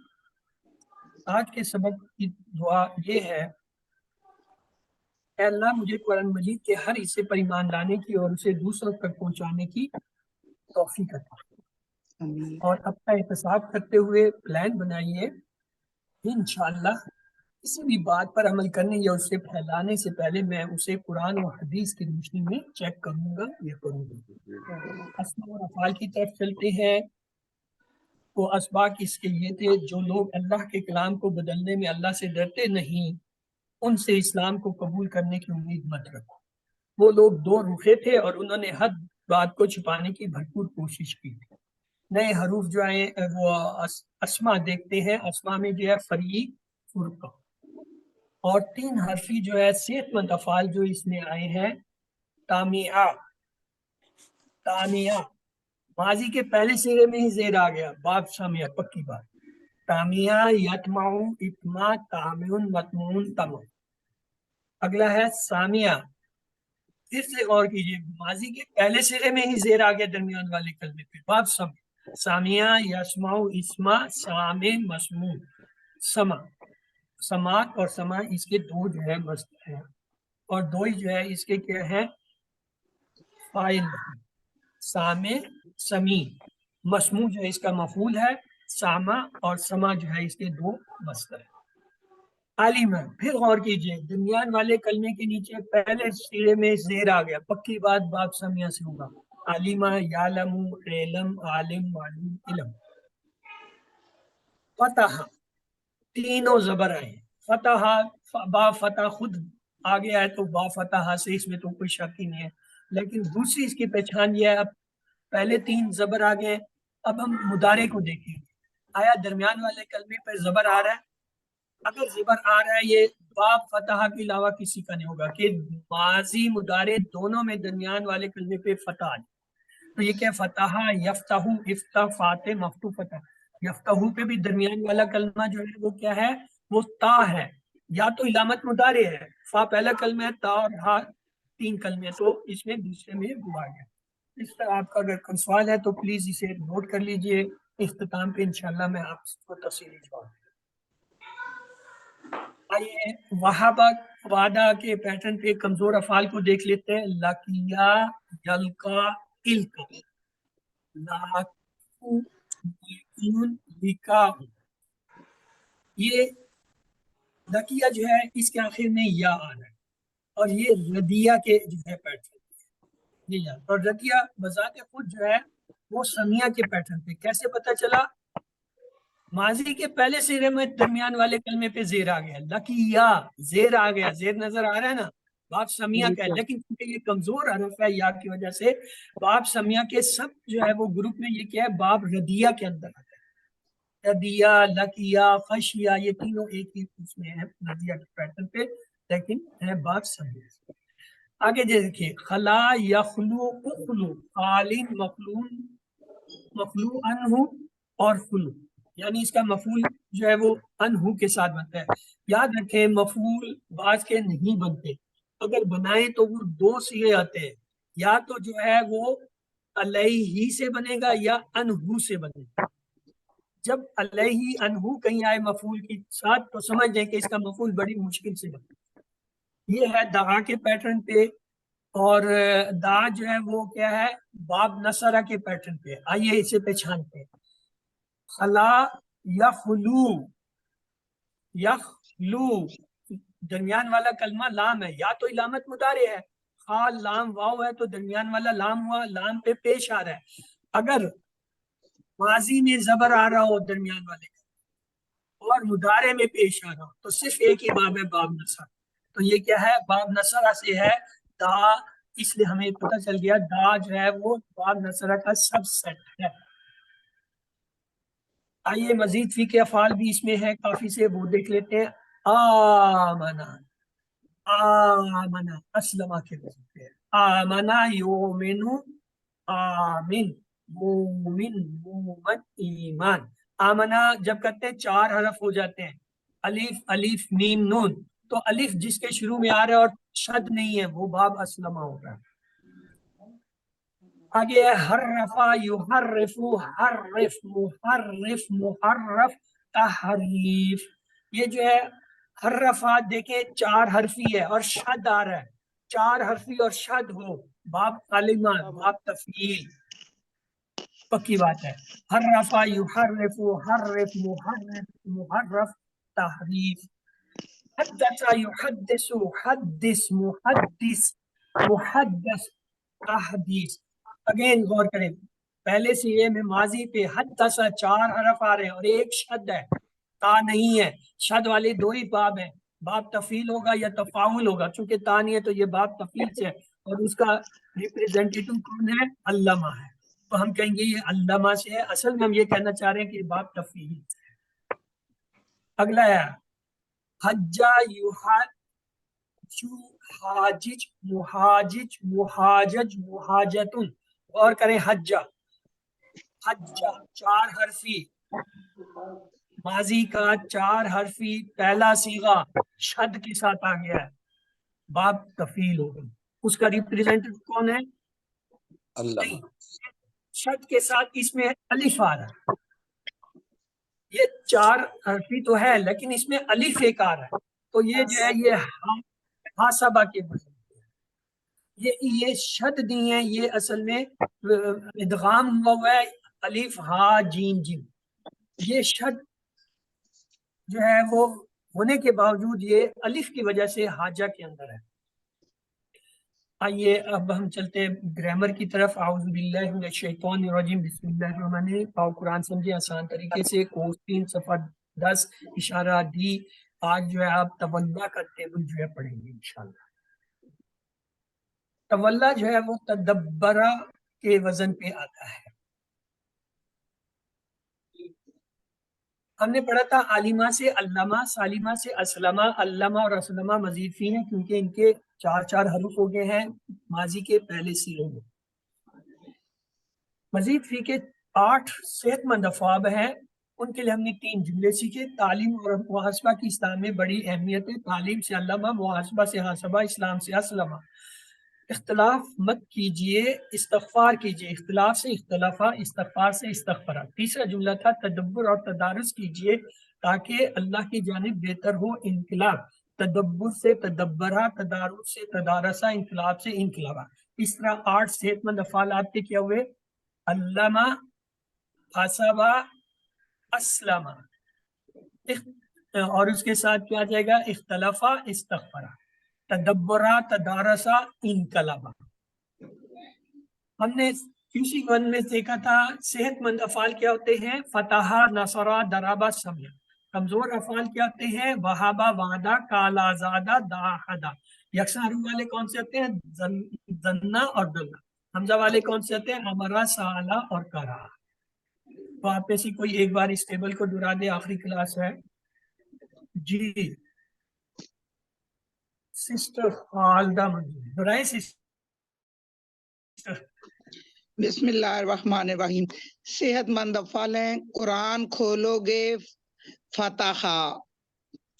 आज के सबक की दुआ ये है, अल्लाह मुझे कुरान मजीद के हर हिस्से पर ईमान लाने की और उसे दूसरों तक पहुंचाने की तौफीक अता, और अपना एहतसाब करते हुए प्लान बनाइए। इंशाअल्लाह किसी भी बात पर अमल करने या उसे फैलाने से पहले मैं उसे कुरान और हदीस की रोशनी में चेक करूंगा या करूंगी। अस्मा और अफ़ाल की तरफ चलते हैं। तो असबाक इसके ये थे, जो लोग अल्लाह के कलाम को बदलने में अल्लाह से डरते नहीं उनसे इस्लाम को कबूल करने की उम्मीद मत रखो। वो लोग दो रुखे थे और उन्होंने हर बात को छिपाने की भरपूर कोशिश की थी। नए हरूफ जो आए वो अस्मा देखते हैं। अस्मा में जो है फरी फुरका, और तीन हरफी जो है सेहतमंद अफ़ाल जो इसमें आए हैं, तामिया तामिया, माजी के पहले सिरे में ही जेर आ गया, बाप सामिया पक्की बात। तामिया यतमाउ इत्मा तामिउन मतमून तम। अगला है सामिया, फिर से गौर कीजिए, माजी के पहले सिरे में ही जेर आ गया दरमियान वाले कलमे पे, बाप सम। सामिया यस्माउ इस्मा सामे मसमू समा। समात और समा इसके दो जो है मस्दर हैं और दो ही जो है इसके क्या है फाइल, सामे समी। मसमू जो है इसका मफूल है, सामा और समा जो है इसके दो मस्दर है। आलिमा, फिर गौर कीजिए दुनियान वाले कलमे के नीचे पहले सिरे में जेर आ गया, पक्की बात बाप समिया से होगा। आलिमा, यालमु, इलम, आलिम, मालूम, इलम। फतह, तीनों जबर आए। फतह, बा फतह खुद आ गया है तो बा फतह से इसमें तो कोई शक ही नहीं है, लेकिन दूसरी इसकी पहचान ये है, अब पहले तीन जबर आ गए। अब हम मुदारे को देखें, आया दरमियान वाले कलमे पर जबर आ रहा है? अगर ज़बर आ रहा है ये बाप फतह के अलावा किसी का नहीं होगा कि माजी मुदारे दोनों में दरमियान वाले कलमे पे फतह आ जाए। तो ये क्या फतह, यफ्तहू, इफ्ता, फाते, मफ्तू, फतह। यफ्तहू पे भी दरमियान वाला कलमा जो है वो क्या है, वो ता है, या तो इलामत मुदारे है, फा पहला कलमा है, ता और हा तीन कलमे, तो इसमें दूसरे में वो आ गया। इस तरह आपका अगर कोई सवाल है तो प्लीज इसे नोट कर लीजिए, इख्तिताम पे इंशाल्लाह मैं आपको तफसीली जवाब। आइए वहाबा वादा के पैटर्न पे कमजोर अफाल को देख लेते हैं। लकिया, यल्का, इल्का, लाकू, यकीन, लिकाहू। ये लकिया जो है इसके आखिर में या आ रहा है और ये रदिया के जो है पैटर्न ये याद। और रदिया बजाते खुद जो है वो समिया के पैटर्न पे। कैसे पता चला? माजी के पहले सिरे में दरमियान वाले कलमे पे जेर आ गया, लकिया जेर आ गया, जेर नजर आ रहा है ना, बाप समिया का है, लेकिन क्योंकि ये कमजोर हरफ है या की वजह से बाप समिया के सब जो है वो ग्रुप में ये क्या है, बाप रदिया के अंदर आता है। रदिया, लकिया, खशिया, ये तीनों एक ही उसमें है रदिया के पैटर्न पे, लेकिन है बाप समिया। आगे देखिए, खला, यखलू, उखलू, खालिन, मखलून, मखलू अनहु और खुलू, यानी इसका मफूल जो है वो अनहु के साथ बनता है। याद रखें मफूल बाज के नहीं बनते, अगर बनाए तो वो दो सिगे आते हैं, या तो जो है वो अलैहि से बनेगा या अनहु से बनेगा। जब अलैहि अनहु कहीं आए मफूल के साथ तो समझ लें कि इसका मफूल बड़ी मुश्किल से बनता है। ये है दा के पैटर्न पे, और दा जो है वो क्या है, बाब नसरा के पैटर्न पे। आइए इसे पहचानते हैं। खला, यखलू, यखलू, दरमियान वाला कलमा लाम है, या तो इलामत मुदारे है, खाल लाम वाव है तो दरमियान वाला लाम हुआ, लाम पे पेश आ रहा है। अगर माजी में जबर आ रहा हो दरमियान वाले और मुदारे में पेश आ रहा हो तो सिर्फ एक ही बाब है, बाब नसर। तो ये क्या है, बाब नसरा से है दा, इसलिए हमें पता चल गया दा जो है वो बाब नसरा का सबसेट है। आइए मजीद फी के अफाल भी इसमें है काफी से, वो देख लेते हैं। आमना, आमना अस्लमा के वजह पे, आमना योमिनु, आमिन, मोमिन, मोमन, ईमान। आमना जब कहते हैं चार हरफ हो जाते हैं, अलिफ, अलिफ, मीम, नून, तो अलिफ जिसके शुरू में आ रहा है और शद नहीं है वो बाब अस्लमा होगा। आगे है हर्रफा, युहर्रिफु, हर्रिफ, मुहर्रिफ, मुहर्रफ, तहरीफ। ये जो है हर्रफा देखे चार हरफी है और शद आ रहा है, चार हरफी और शद हो बाब कालिमा, बाब तफील, पक्की बात है। हर्रफा, युहर्रिफु, हर्रिफ, मुहर्रिफ, मुहर्रफ, तहरीफ। हद्दसा, युहद्दिसु, हद्दिस, मुहद्दिस, मुहद्दस, तहदीस। अगेन गौर करें, पहले सिरे में माजी पे हद्दसा चार हरफ आ रहे हैं और एक शद है, ता नहीं है। शद वाले दो ही बाब है, बाब तफील होगा या तफाउल होगा, चूंकि ता नहीं है तो ये बाब तफील से है और उसका रिप्रेजेंटेटिव कौन है, अल्लामा है, तो हम कहेंगे ये अल्लामा से है। असल में हम ये कहना चाह रहे हैं कि बाब तफील से है। अगला है हज्जा, युहाजु, हाजिज, मुहाजिज, मुहाजज, मुहाजतुन। और करें हज्जा, हज्जा चार हरफी, माजी का चार हरफी पहला सीगा शद के साथ आ गया है, बाब तफील होगा। उसका रिप्रेजेंटेटिव कौन है, अल्लाह। नहीं, शद के साथ इसमें अलिफ आ रहा है, یہ 4 حرفی تو ہے لیکن اس میں الف ایک آ رہا ہے، تو یہ جو ہے یہ حاسبہ کے وزن پہ ہے۔ یہ شد نہیں ہے، یہ اصل میں ادغام ہوا ہے الف ہا جیم جیم، یہ شد جو ہے وہ ہونے کے باوجود یہ الف کی وجہ سے حاجہ کے اندر ہے۔ آئیے اب ہم چلتے ہیں گرامر کی طرف۔ اعوذ باللہ من الشیطان الرجیم، بسم اللہ الرحمن الرحیم۔ اور قرآن سمجھے آسان طریقے سے، کوس 3 صفحہ 10 اشارہ ڈی۔ آج جو ہے آپ تولا کا ٹیبل جو ہے پڑھیں گے انشاءاللہ۔ تولا جو ہے وہ تدبرہ کے وزن پہ آتا ہے۔ ہم نے پڑھا تھا عالمہ سے علامہ، سالمہ سے اسلمہ، علامہ اور اسلمہ مزید فی ہیں کیونکہ ان کے 4 حروف ہو گئے ہیں ماضی کے پہلے سیغے میں۔ مزید فی کے 8 صحت مند افعال ہیں، ان کے لیے ہم نے 3 جملے سیکھے۔ تعلیم اور محاسبہ کی اسلام میں بڑی اہمیت ہے۔ تعلیم سے علامہ، محاسبہ سے حاسبہ، اسلام سے اسلمہ۔ اختلاف مت کیجئے، استغفار کیجئے، اختلاف سے اختلافہ، استغفار سے استغفرہ۔ تیسرا جملہ تھا تدبر اور تدارس کیجئے تاکہ اللہ کی جانب بہتر ہو انقلاب۔ تدبر سے تدبرہ، تدارس سے تدارسہ، انقلاب سے انقلابہ۔ اس طرح 8 صحت مند افعال آپ کے کیا ہوئے؟ علامہ، حاسبہ، اسلمہ، اور اس کے ساتھ کیا جائے گا؟ اختلافہ، استغفرہ، تدبرہ، تدارسہ، انقلابہ۔ ہم نے QC 1 میں دیکھا تھا صحت مند افعال کیا ہوتے ہیں؟ فتحہ، نصرہ، درابہ، سمیہ۔ کمزور افعال کیا ہوتے ہیں؟ وہابہ، وعدہ، کالا، زادہ، داحدہ۔ یکساں حروف والے کون سے ہوتے ہیں؟ ظنہ اور دلہ۔ حمزہ والے کون سے ہوتے ہیں؟ امرا، سالہ اور کرا۔ تو آپ میں سے کوئی ایک بار اس ٹیبل کو دہرا دے، آخری کلاس ہے جی۔ سسٹر خالدہ منظور دہرائے سسٹر۔ بسم اللہ الرحمن الرحیم۔ صحت مند افعال ہیں، قرآن کھولو گے فتحہ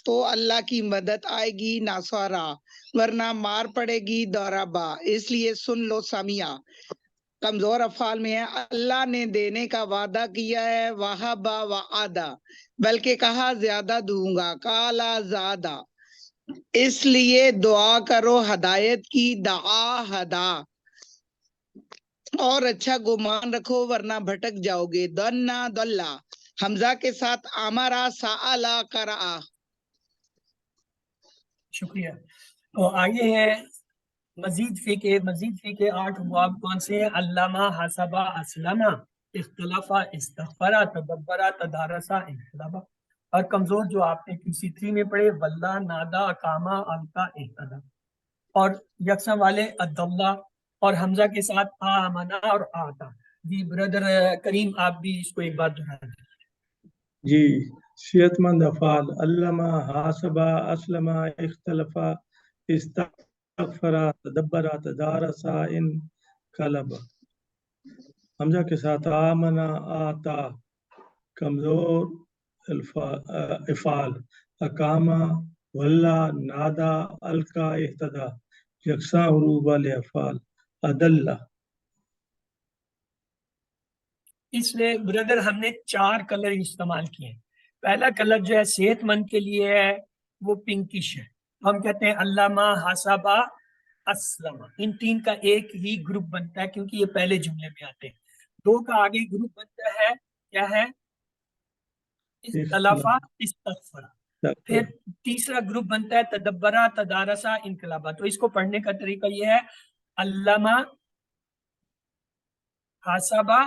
تو اللہ کی مدد آئے گی، ناصرہ ورنہ مار پڑے گی، دورابا اس لیے سن لو، سمیہ۔ کمزور افعال میں ہے اللہ نے دینے کا وعدہ کیا ہے، وہابا، وعدہ بلکہ کہا زیادہ دوں گا، کالا، زادہ اس لیے دعا کرو ہدایت کی، دعا، ہدا اور اچھا گمان رکھو ورنہ بھٹک جاؤ گے، دنا، دلہ حمزہ کے ساتھ امرا، سالا، کرا۔ شکریہ۔ تو آگے ہے مزید فی کے 8 ابواب کون سے ہیں؟ علامہ، حاسبہ، اسلمہ، اختلافہ، استغفرہ، تدبرہ، تدارسہ، انقلابہ۔ اور کمزور جو آپ نے QC 3 میں پڑھے، واللہ، نادا، اقامہ، القا، اہتدى۔ اور یکساں والے عداللہ اور حمزہ کے ساتھ آمنا اور آتا۔ جی بردر کریم آپ بھی اس کو ایک بار دہرا دیں۔ جی، صحت مند افعال علامہ، حاسبہ، اسلمہ، اختلافہ، استغفرہ، تدبرہ، تدارسہ، انقلبہ۔ حمزہ کے ساتھ آمنا، آتا۔ کمزور افعال اقامہ، واللہ، نادا، القا، اہتدى۔ یکساں حروف والے افعال عدلہ۔ اس میں بردر ہم نے 4 کلر استعمال کیے ہیں۔ پہلا کلر جو ہے صحت مند کے لیے ہے وہ پنکش ہے، ہم کہتے ہیں علامہ، حاسبہ، اسلمہ۔ ان 3 کا ایک ہی گروپ بنتا ہے کیونکہ یہ پہلے جملے میں آتے ہیں۔ 2 کا آگے گروپ بنتا ہے، کیا ہے؟ اختلافہ، استغفرہ۔ پھر تیسرا گروپ بنتا ہے تدبرہ، تدارسہ، انقلابہ۔ تو اس کو پڑھنے کا طریقہ یہ ہے، علامہ، حاسبہ،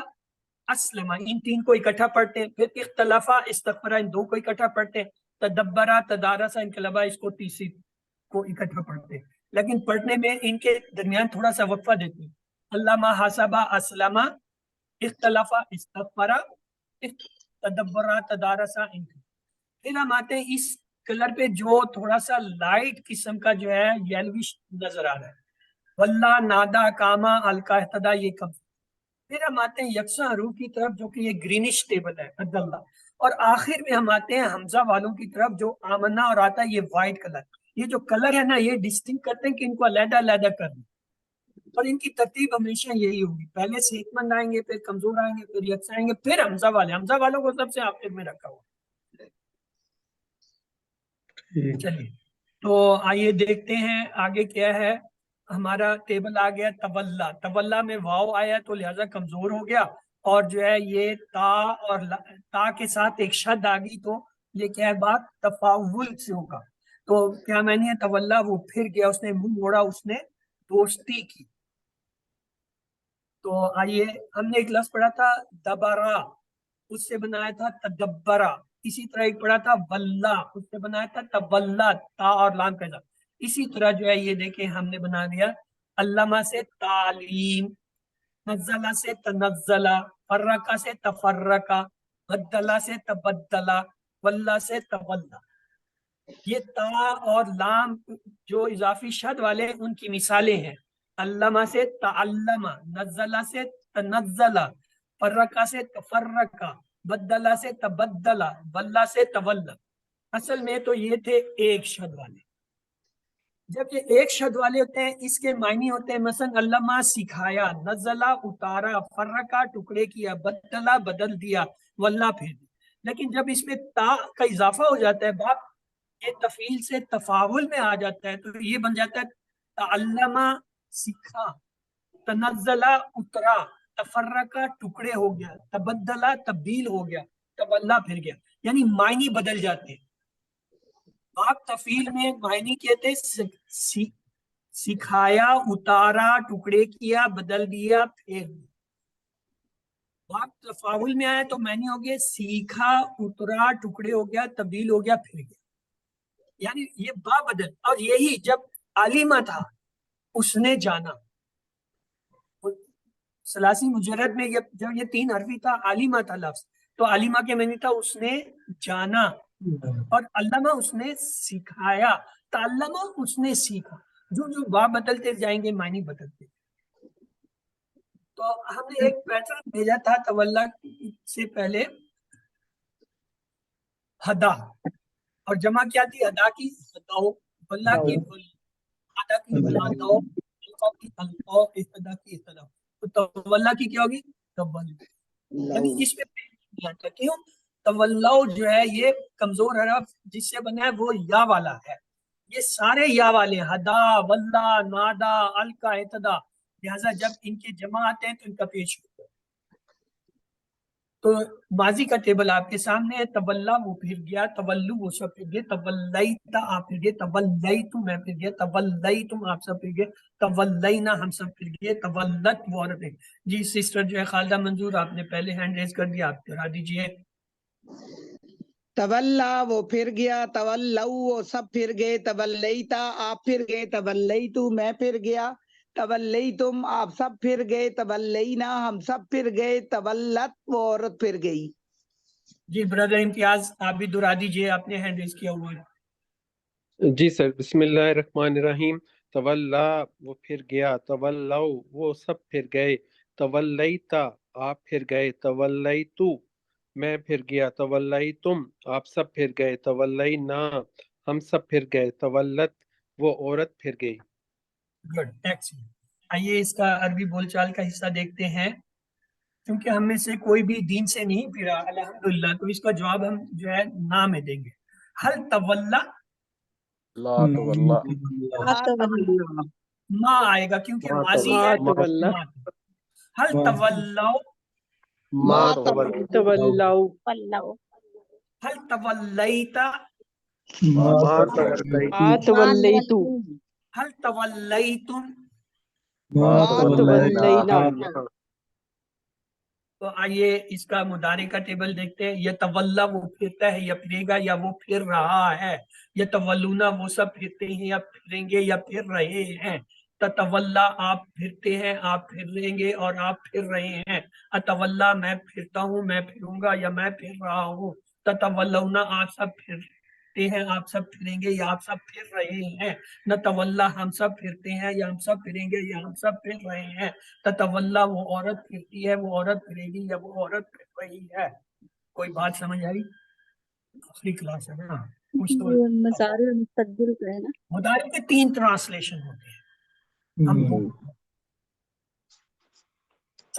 اسلمہ، ان 3 کو اکٹھا پڑھتے ہیں۔ پھر اختلافہ، استغفرہ، ان 2 کو اکٹھا پڑھتے ہیں۔ تدبرہ، تدارسہ، انقلابہ، اس کو تیسری کو اکٹھا پڑھتے ہیں۔ لیکن پڑھنے میں ان کے درمیان تھوڑا سا وقفہ دیتے ہیں۔ علامہ، حاسبہ، اسلمہ، اختلافہ، استغفرہ، تدبرہ، تدارسہ، انقلابہ۔ پھر ہم آتے ہیں اس کلر پہ جو تھوڑا سا لائٹ قسم کا جو ہے یلوش نظر آ رہا ہے، واللہ، نادا، کاما، القا، اہتدى، یہ کم۔ پھر ہم آتے ہیں یکساں حروف کی طرف جو کہ یہ گرینش ٹیبل ہے، عدلہ۔ اور آخر میں ہم آتے ہیں حمزہ والوں کی طرف جو آمنا اور آتا ہے یہ وائٹ کلر۔ یہ جو کلر ہے نا یہ ڈسٹنکٹ کرتے ہیں کہ ان کو علیحدہ علیحدہ کرنا، اور ان کی ترتیب ہمیشہ یہی ہوگی، پہلے صحت مند آئیں گے، پھر کمزور آئیں گے، پھر یکساں آئیں گے، پھر حمزہ والے۔ حمزہ والوں کو سب سے آخر میں رکھا ہوا۔ ठीक। चलिए तो आइए देखते हैं आगे क्या है। हमारा टेबल आ गया तवल्ला। तवल्ला में वाव आया तो लिहाजा कमजोर हो गया, और जो है ये ता और ता के साथ एक शद आ गई, तो ये क्या है, बात तफावुल से होगा। तो क्या मैंने है तवल्ला, वो फिर गया, उसने मुंह मोड़ा, उसने दोस्ती की। तो आइए, हमने एक लफ्ज पढ़ा था दबरा, उससे बनाया था तदब्बरा। इसी तरह एक पढ़ा था वल्ला, उससे बनाया था तवल्ला, ता और लाम के साथ। इसी तरह जो है ये देखें हमने बना दिया अल्लामा से तालीम, नज़ला से तनज़ला, फर्रका से तफर्रका, बद्दला से तबद्दला, वल्ला से तवल्ला। ये ता और लाम जो इजाफी शद वाले उनकी मिसालें हैं। अल्लमा से तअल्लमा, नज़ला से तनज़ला, फर्रका से तफर्रका, बद्दला से तबद्दला, वल्ला से तवल्ला। असल में तो ये थे एक शद वाले। जब ये एक शद वाले होते हैं इसके मायने होते हैं मसलन अल्लमा सिखाया, नज़ला उतारा, फर्रका टुकड़े किया, बद्दला बदल दिया, वल्ला फेर दिया। लेकिन जब इसमें ता का इजाफा हो जाता है, बाप ये तफील से तफावुल में आ जाता है, तो ये बन जाता है तअल्लमा सीखा, तनज़ला उतरा, तफर्रका टुकड़े हो गया, तबद्दला तब्दील हो गया, तवल्ला फिर गया, यानी मायने बदल जाते हैं। बाप तफील में मायने कहते सिखाया, उतारा, टुकड़े किया, बदल दिया, फेर दिया। बाप तफावुल में आया तो मैंने हो गया सीखा, उतरा, टुकड़े हो गया, तब्दील हो गया, फिर गया, यानी ये बा बदल। और यही जब आलिमा था उसने जाना, सलासी मुजर्रद में जब ये तीन हरफी था, आलिमा था लफ्ज, तो आलिमा के मैंने था उसने जाना, और अल्लामा उसने सिखाया, ताल्लमा उसने सीखा। जो जो बा बदलते जाएंगे मायने बदलते। तो हमने एक पैटर्न भेजा था तवल्ला से पहले, हदा, और जमा क्या थी अदा की, हदाओ, वल्ला की अदा की वल्लाओ, अल्फा की अल्फाओ, इहदा की इहदा। तो तवल्ला की क्या होगी, तवल्ला। यानी इसमें ध्यान था, क्यों तवल्लाओ जो है ये कमजोर हरफ जिससे बना है वो या वाला है। ये सारे या वाले, हदा, वल्ला, नादा, अलका, इहदा, लिहाजा जब इनके जमा आते हैं तो इनका पेश होता है। तो माजी का टेबल आपके सामने है, तवल्ला वो फिर गया, तवल्लु वो सब फिर गए, तवल्लैता आप फिर गए, तवल्लैतु मैं फिर गया, तवल्लैतुम आप सब फिर गए, तवल्लैना हम सब फिर गए, तवल्लत वो औरत है। जी सिस्टर जो है खालिदा मंजूर, आपने पहले हैंड रेज कर दिया, आप करा दीजिए। तवल्ला वो फिर गया, तवल्लऊ वो सब फिर गए, तवल्लैता आप फिर गए, तवल्लैतु मैं फिर गया, तवल्लैतुम आप सब फिर गए, तवल्लैना हम सब फिर गए, तवल्लत वो औरत फिर गई। जी ब्रदर इम्तियाज आप भी दोहरा दीजिए, आपने हैंड रेज किया हुआ है। जी सर, बिस्मिल्लाहिर्रहमानिर्रहीम। तवल्ला वो फिर गया, तवल्लौ वो सब फिर गए, तवल्लैता आप फिर गए, तवल्लैतु मैं फिर गया, तवल्लैतुम आप सब फिर गए, तवल्लैना हम सब फिर गए, तवल्लत वो औरत फिर गई। Good, excellent. आइए इसका अरबी बोलचाल का हिस्सा देखते हैं। क्योंकि हम में से कोई भी दीन से नहीं फिरा अल्हम्दुलिल्लाह, तो इसका जवाब हम जो है ना में देंगे। हल तवल्ला, ला तवल्ला, माँ आएगा क्योंकि मा माजी तवल्ला, है। मा तवल्ला, माँ। हल तवल्लाओ, मा तवल्ला, तवल्लाउ, हल तवल्लैता, मा तवल्लैतु, आ तवल्लैतु, हल तवल्लैतुम। मा तवल्लैना। तवल्लैना। तो आइए इसका मुदारे का टेबल देखते हैं। ये तवल्ला वो फिरता है या फिरेगा या वो फिर रहा है। ये तवल्लुना वो सब फिरते हैं या फिरेंगे या फिर रहे हैं। तवल्ला आप फिरते हैं, आप फिरेंगे और आप फिर रहे हैं। अतवल्ला मैं फिरता हूँ, मैं फिरूंगा या मैं फिर रहा हूँ। तवल्लुना आप सब फिरते हैं, आप सब फिरेंगे या आप सब फिर रहे हैं। न तवल्ला हम सब फिरते हैं या हम सब फिरेंगे या हम सब फिर रहे हैं। तवल्ला वो औरत फिरती है, वो औरत फिरेगी या वो औरत फिर रही है। कोई बात समझ आई? आखिरी क्लास है ना, कुछ तो मज़ार और मुस्तक़बिल का है ना। मुदारे के 3 ट्रांसलेशन होते हैं। हम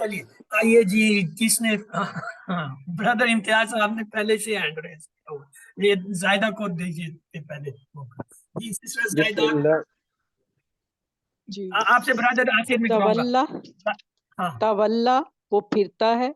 चलिए आइए जी, किसने ब्रदर इम्तियाज साहब ने पहले से हैंड रेज किया हुआ, ये जायदा को दीजिए पहले मौका। जी सिस्टर जायदा, बिस्मिल्लाह। जी आपसे ब्रदर आखिर में कराऊंगा। तवल्ला, हाँ तवल्ला वो फिरता है,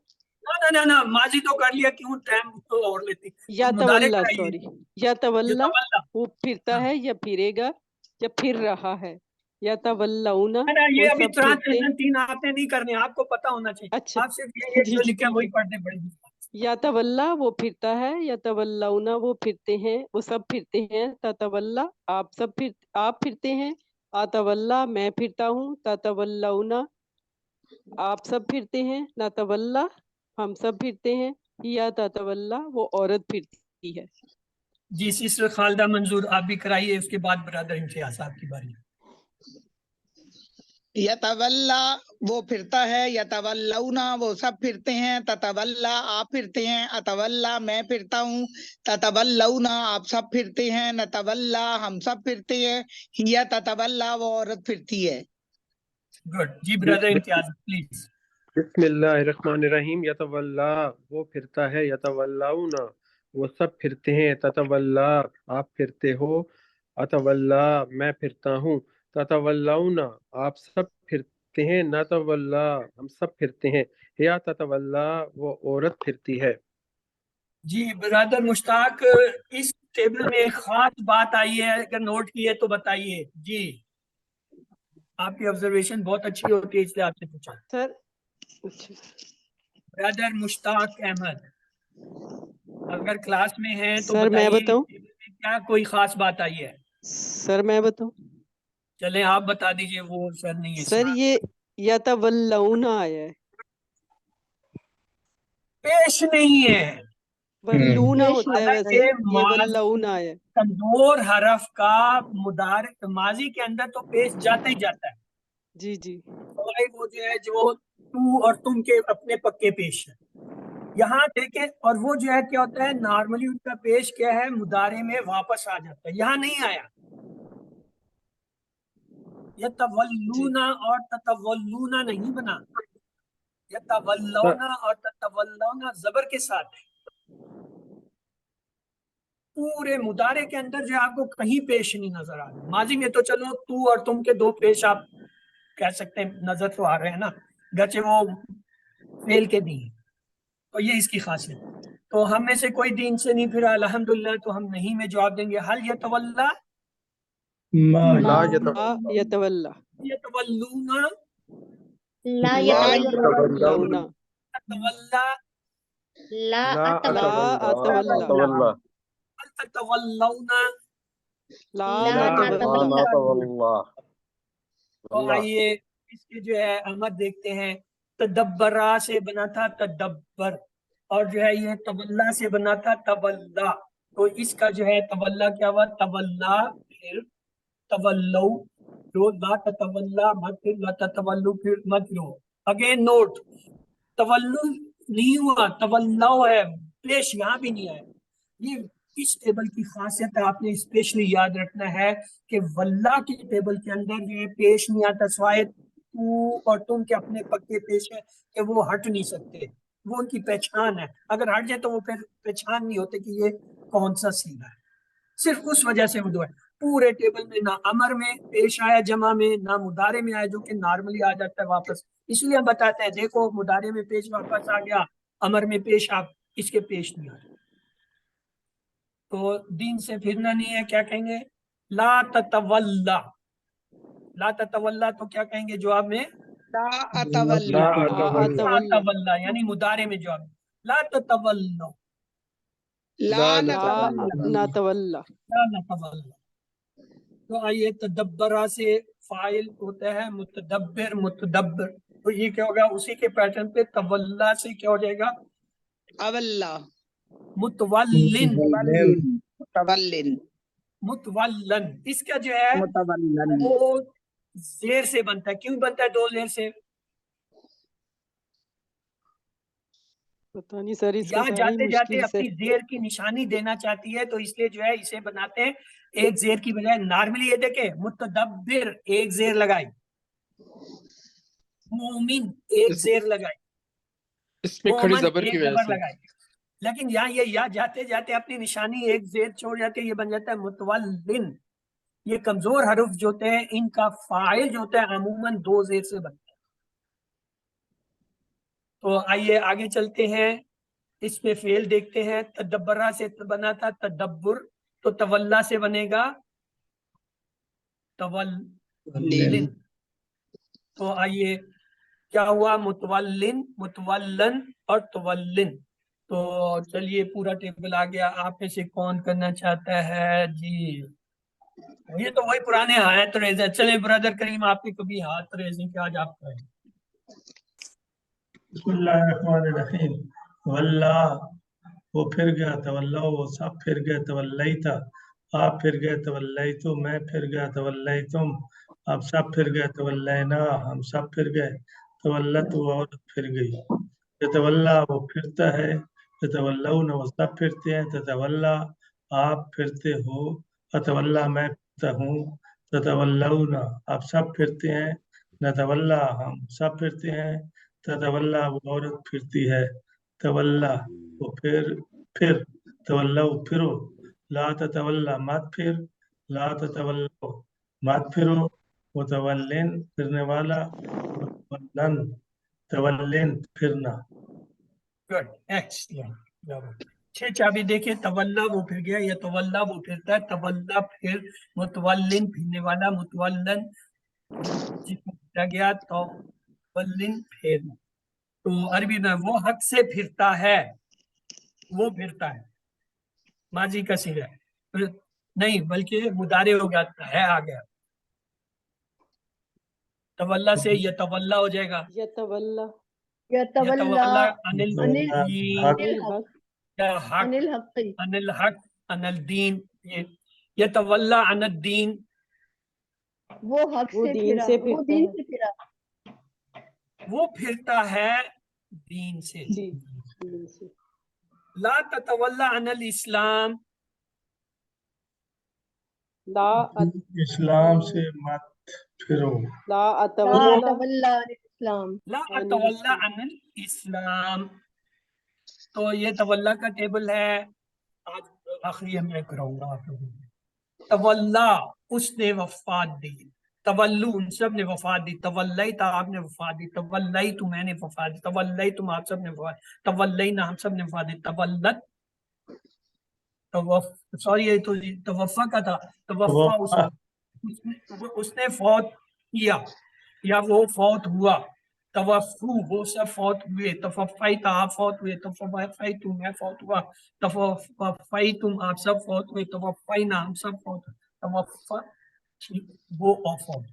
ना माजी तो कर लिया, क्यों टाइम तो और लेती, या तो मुदारे तवल्ला, कराइए। सॉरी, या तवल्ला तवल्ला, वो फिरता हाँ। है या फिरेगा या फिर रहा है, या तवल्लौना ना ये वो अभी सब फिरते हैं। 3 आपने नहीं करने, आपको पता होना चाहिए, अच्छा आप सिर्फ ये जी जो जी लिखा है ठीक वही है। पढ़ने पड़ेगी। या तवल्ला वो फिरता है, या तवल्लौना वो फिरते हैं, वो सब फिरते हैं। ततवल्ला आप फिरते हैं। आतवल्ला मैं फिरता हूँ। ततवल्लौना आप सब फिरते हैं। नतवल्ला हम सब फिरते हैं। या ततवल्ला वो औरत फिरती है। जी सिस्टर खालिदा मंजूर, आप भी कराइए, उसके बाद ब्रदर इम्तियाज साहब की बारी। यतवल्ला वो फिरता है, यतवल्लौना वो सब फिरते हैं, ततवल्ला आप फिरते हैं, अतवल्ला मैं फिरता हूँ, ततवल्लौना आप सब फिरते हैं, नतवल्ला हम सब फिरते हैं, हिया ततवल्ला वो औरत फिरती है। Good ji brother Imtiaz please. बिस्मिल्लाहिर्रहमानिर्रहीम। यतवल्ला वो फिरता है, यतवल्लाउना वो सब फिरते हैं, ततवल्ला आप फिरते हो, अतवल्ला मैं फिरता हूँ, ततवल्लाउना आप सब फिरते हैं, नतवल्ला हम सब फिरते हैं, या ततवल्ला वो औरत फिरती है। जी ब्रदर मुश्ताक, इस टेबल में एक खास बात आई है, अगर नोट की है तो बताइए जी, आपकी ऑब्जर्वेशन बहुत अच्छी होती है इसलिए आपसे पूछा। सर अच्छा, ब्रदर मुश्ताक अहमद अगर क्लास में हैं तो सर मैं बताइए बताऊं? टेबल में क्या कोई खास बात आई है। सर मैं बताऊं? चले आप बता दीजिए, वो सर नहीं है सर ये यतवल्लौना आया है, पेश नहीं है। वल्लूना पेश होता है नहीं वैसे, हालांकि ये माजी वल्लौना आया है। कमजोर हरफ का मुदारे माजी के अंदर तो पेश जाता ही जाता है, जी जी और वो जो है जो तू और तुम के अपने पक्के पेश है। यहाँ देखें, और वो जो है क्या होता है, नॉर्मली उनका पेश क्या है, मुदारे में वापस आ जाता है, यहाँ नहीं आया। ये तवल्लूना और ततवल्लूना नहीं बना, ये तवल्लौना और ततवल्लौना जबर के साथ है। पूरे मुदारे के अंदर जो आपको कहीं पेश नहीं नजर आ रहा। माजी में तो चलो तू और तुम के 2 पेश आप कह सकते हैं नजर तो आ रहे हैं ना, गचे वो फेल के नहीं, तो ये इसकी खासियत। तो हम में से कोई दीन से नहीं फिरा अल्हम्दुलिल्लाह, तो हम नहीं में जवाब देंगे। हल ये तवल्ला ला यतवल्ला ये तवल्लूना ला ला यतवल्लौना तवल्ला ला ला अतवल्ला अतवल्ला ततवल्लौना। ला ला नतवल्ला नतवल्ला। तो आइए इसके जो है अहमद देखते हैं। तदब्बरा से बना था तदब्बर, और जो है ये तवल्ला से बना था तवल्ला, तो इसका जो है तवल्ला क्या हुआ, तवल्ला फिर तवल्लौ, लो ला ततवल्ला मत फिर ला ततवल्लु फिर मत लो। अगेन नोट, तवल्लु नहीं हुआ, तवल्लौ है, पेश यहाँ भी नहीं आया। ये इस टेबल की खासियत है, आपने स्पेशली याद रखना है कि वल्ला की टेबल के अंदर जो है पेश नहीं आता, स्वाय तू और तुम के अपने पक्के पेश है कि वो हट नहीं सकते, वो उनकी पहचान है। अगर हट जाए तो वो फिर पहचान नहीं होते कि ये कौन सा सीधा है, सिर्फ उस वजह से वो दो है। पूरे टेबल में ना अमर में पेश आया जमा में, ना मुदारे में आया जो कि नॉर्मली आ जाता है वापस, इसलिए हम बताते हैं देखो मुदारे में पेश वापस आ गया, अमर में पेश आप इसके पेश नहीं आ रहा। तो दीन से फिरना नहीं है, क्या कहेंगे, ला ततवल्ला। ला ततवल्ला तो क्या कहेंगे जवाब में, ला अतवल्ला। ला ला अतवल्ला तवल्ला, यानी मुदारे में जवाब ला ततवल्ला, ला ला नतवल्ला। नतवल्ला ला नतवल्ला। तो आइए तदब्बरा से फाइल होता है मुतदब्बिर, मुतदब्बिर, तो ये क्या होगा, उसी के पैटर्न पे तवल्ला से क्या हो जाएगा, अवल्ला मुतवल्लिन, मुतवल्लिन मुतवल्लन। इसका जो है मुतवल्लन। वो जेर से बनता है, क्यों बनता है 2 जेर से, पता नहीं सर, इसका या सारा ही जाते जाते मुश्किल से। अपनी जेर की निशानी देना चाहती है, तो इसलिए जो है इसे बनाते हैं एक जेर की बजाय। नॉर्मली ये देखे मुतदब्बिर एक जेर लगाई, मोमिन एक इस- जेर लगाई, इसमें खड़ी मोमन जबर की एक वजह जबर से लगाई, लेकिन यहाँ ये या जाते जाते अपनी निशानी एक जेर छोड़ जाते हैं, ये बन जाता है मुतवल्लिन। ये कमजोर हरुफ जो होते हैं इनका फाइल जो होता है अमूमन दो जेर से बनता है। तो आइए आगे चलते हैं, इसमें फेल देखते हैं। तदब्बरा से बना था तदब्बुर, तो तवल्ला से बनेगा तवल्लिन। तो आइए क्या हुआ, मुतवल्लिन, मुतवल्लन और तवल्लिन। तो चलिए पूरा टेबल आ गया। आप में से कौन करना चाहता है जी? ये तो वही पुराने हाथ रेज़। चले ब्रदर करीम, आपके कभी हाथ रेज़िंग के आज आप करें। बिस्मिल्लाहिर्रहमानिर्रहीम। वल्ला वो फिर गया, तवल्ला वो सब फिर गए, तवल्लैता आप फिर गए, तवल्लैतु मैं फिर गया, तवल्लैतुम आप सब फिर गए, तवल्लैना हम सब फिर गए, तवल्लत वो औरत फिर गई। ततवल्ला वो फिरता है, ततवल्लौन वो सब फिरते हैं, ततवल्ला आप फिरते हो, अतवल्ला मैं फिरता हूँ, ततवल्लौन आप सब फिरते हैं, नतवल्ला हम सब फिरते हैं, ततवल्ला वो औरत फिरती है, तवल्ला वो फिर तवल्लौ फिरो, ला ततवल्ला मत फिर, ला ततवल्लौ मत फिरो, मुतवल्लिन फिरने वाला, मुतवल्लन तवल्लिन फिरना। Good, excellent. 6 चाबी देखिए, तवल्ला वो फिर गया, या तवल्ला वो फिरता है, तवल्ला फिर, मुतवल्लिन फिरने वाला, मुतवल्लन जिसको फिरा गया, तवल्लिन फिर। तो अरबी में वो हक से फिरता है, वो फिरता है, माजी का सीगा है, नहीं बल्कि मुदारे हो गया, है आ गया। तवल्ला से ये तवल्ला हो जाएगा, यतवल्ला यतवल्ला यतवल्ला अनिल अनिल दीन, हक अनिल हक या हक, अनिल हक़ी अनिल हक, अनिल दीन। ये तवल्ला अनिल दीन, वो हक वो से दीन फिरा, से वो फिरता दीन है। से फिरा। वो फिरता है दीन से। जी दीन से। ला ततवल्ला अनिल इस्लाम, ला इस्लाम से मत फिरो, ला ला अतवल्ला तवल्ला अनिल इस्लाम। ला अनिल तवल्ला इस्लाम। अनिल इस्लाम। तो ये तवल्ला का टेबल है, आज आखिरी मैं कराऊंगा आप लोगों को। तवल्ला उसने वफात दी, तवल्लु उन सब ने वफात दी, तवल्लई था आपने वफात दी, तवल्लई तू मैंने वफात दी, तवल्लई तुम आप सब ने वफात, तवल्लई ना हम सब ने वफात दी, तवल्लत सॉरी ये तो तवफ़ा का था, तवफ़ा वफ़ा उसने फौत किया या वो फौत हुआ, तवफ़ू वो सब फौत हुए, तफ़फ़ई था आप फौत हुए, तफ़फ़ई तुम मैं फौत हुआ, तफ़फ़ई तुम आप सब फौत हुए, तवफ़ई ना हम सब फौत, तवफ़ा वो फौत,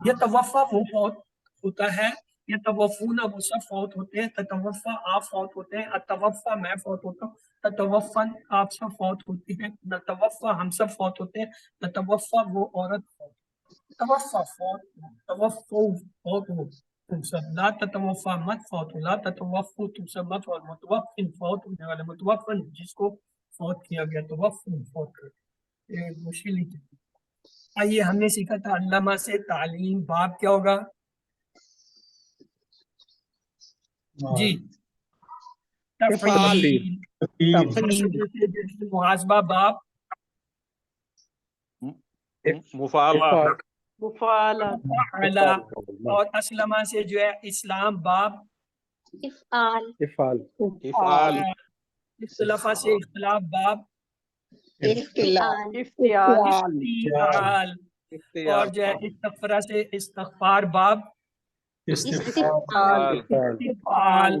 ये तवफ़ा वो फौत होता है, ये तवफ़ूना वो सब फौत होते हैं, ततवफ़ा आप फौत होते हैं, अतवफ़ा मैं फौत होता हूँ, ततवफ़न आप सब फौत होती हैं, नतवफ़ा हम सब फौत होते हैं, नतवफ़ा वो औरत फौत, तवफ़ा फौत, तवफ़्फ़ू फौत हो तुम सब, ला ततवफ़ा मत फौत हो, ला ततवफ़्फ़ू तुम सब मत फौत, मुतवफ़्फ़िन फौत होने वाले, मुतवफ़्फ़न जिसको फौत किया गया, तवफ़्फ़ुन फौत कर, ये मुश्किल ही। आइए हमने सीखा था अल्लामा से तालीम, बाब क्या होगा जी? तफ़ईल, तफ़ील मुहासबा बाब, मुफाला इफ़ाल मुफाला मुफ़ाअला, और असलमा से जो है इस्लाम बाब, इफ़आल इफ़ाल इफआल इख्तिलाफा से इख्तिलाफ बाब, इख्तिलाफ इफ्तियाल इफ्तिआल, और जो है इस्तग़फ़ार से इस्तग़फ़ार बाब, इस्तिग़फ़ार इस्तिफ़ाल,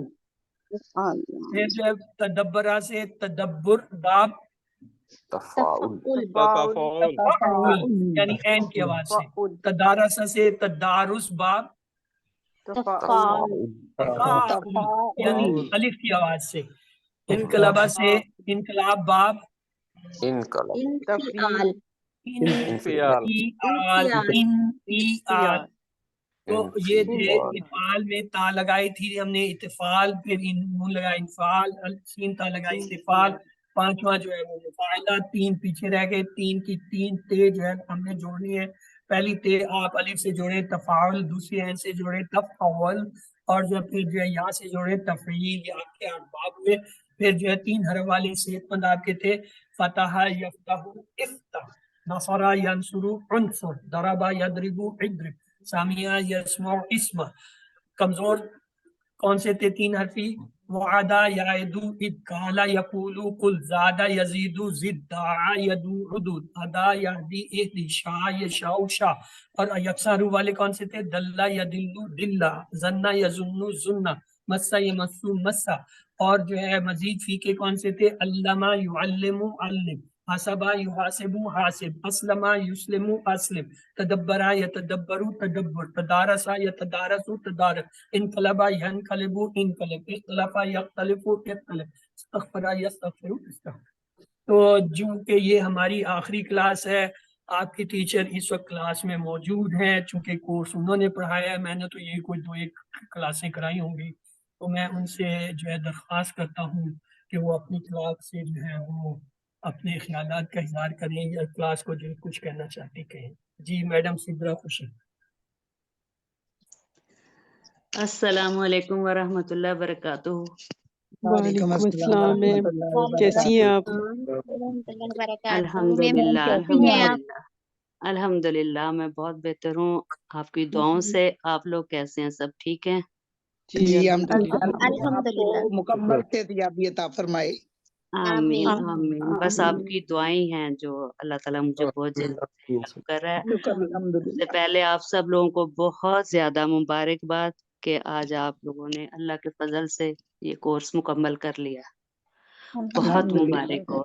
फिर जो है तदब्बरा से तदब्बुर बाब, तफाउल तफाउल तफ़ाउल यानी ऐन की आवाज से, तदारसा से तदारुस बाब, तफाउल तफ़ाउल यानी अलिफ की आवाज से, इनकलाबा से इनकलाब बाब, इनकलब इंफ़िआल इंफियाल इंफ़िआल। तो ये थे इंफियाल इफ़ाल में ता लगाई थी हमने इत्फाल, फिर इन नून लगाया इनफाल, सीन ता लगाई इत्फाल, पांचवा जो है वो मुफाइला, 3 पीछे रह गए, 3 की 3 ते जो है हमने जोड़नी है। पहली ते आप अलिफ से जोड़े तफाउल, दूसरी ऐन से जोड़े तफअवल, और जो फिर जो है यहाँ से जोड़े तफरील, ये आपके अरबाब में। फिर जो है 3 हरफ वाले सेहतमंद आपके थे फतहा यफ्तहु इफ्तह, नसरा यंसुरु उनसुर, दरबा यदरिबु इद्रिब, सामिया यस्मउ इस्मा। कमजोर कौन से थे 3 हरफी? वादा यादू इद, काला यकूलू कुल, ज़ादा यजीदु जिद, दाआ यदू उदुद, अदा यहदी इहदी, शा यशाउ शा। और यकसारू वाले कौन से थे? दल्ला यदिल्लु दिल्ला, जन्ना यजुन्नु जुन्ना, मस्सा यमस्सु मस्सा। और जो है मजीद फी के कौन से थे? अल्लमा युअल्लिमु अल्लिम, हसबा युहासिबु हासिब, अस्लमा युस्लिमु अस्लिम, तदब्बरा यतदब्बरु तदब्बर, तदारसा यतदारसु तदारस, इनकलबा यनकलिबु इनकलब, इख्तलफा यख्तलिफु इख्तलफ, इस्तगफरा यस्तगफिरु इस्तगफर। तो चूंकि ये हमारी आखिरी क्लास है, आपके टीचर इस वक्त क्लास में मौजूद हैं, चूंकि कोर्स उन्होंने पढ़ाया है, मैंने तो ये कोई 2-1 क्लासें कराई होंगी, तो मैं उनसे जो है दरख्वास्त करता हूँ कि वो अपनी क्लास से जो है वो अपने ख्यालात का इजहार करें, या क्लास को जो कुछ कहना चाहती कहें। जी मैडम सिद्रा खुशी। अस्सलामु अलैकुम वरहमतुल्लाहि वबरकातुहू। वालेकुम अस्सलाम मैम, वरहमतुल्लाहि कैसी हैं आप? अल्हम्दुलिल्लाह कैसी हैं आप? अल्हम्दुलिल्लाह अल्हम्दुलिल्लाह, मैं बहुत बेहतर हूँ आपकी दुआओं से। आप लोग कैसे हैं? सब ठीक हैं? जी जी हम अल्हम्दुलिल्लाह। आपको मुकम्मल सेहतयाबी अता फरमाए। आमीन आमीन। आमीन। बस आपकी दुआएं हैं जो अल्लाह ताला मुझे बहुत जल्दी हेल्प कर रहा है। शुक्र सबसे अल्हम्दुलिल्लाह। पहले आप सब लोगों को बहुत ज्यादा मुबारकबाद कि आज आप लोगों ने अल्लाह के फजल से ये कोर्स मुकम्मल कर लिया। बहुत अल्हम्दुलिल्लाह। मुबारक हो।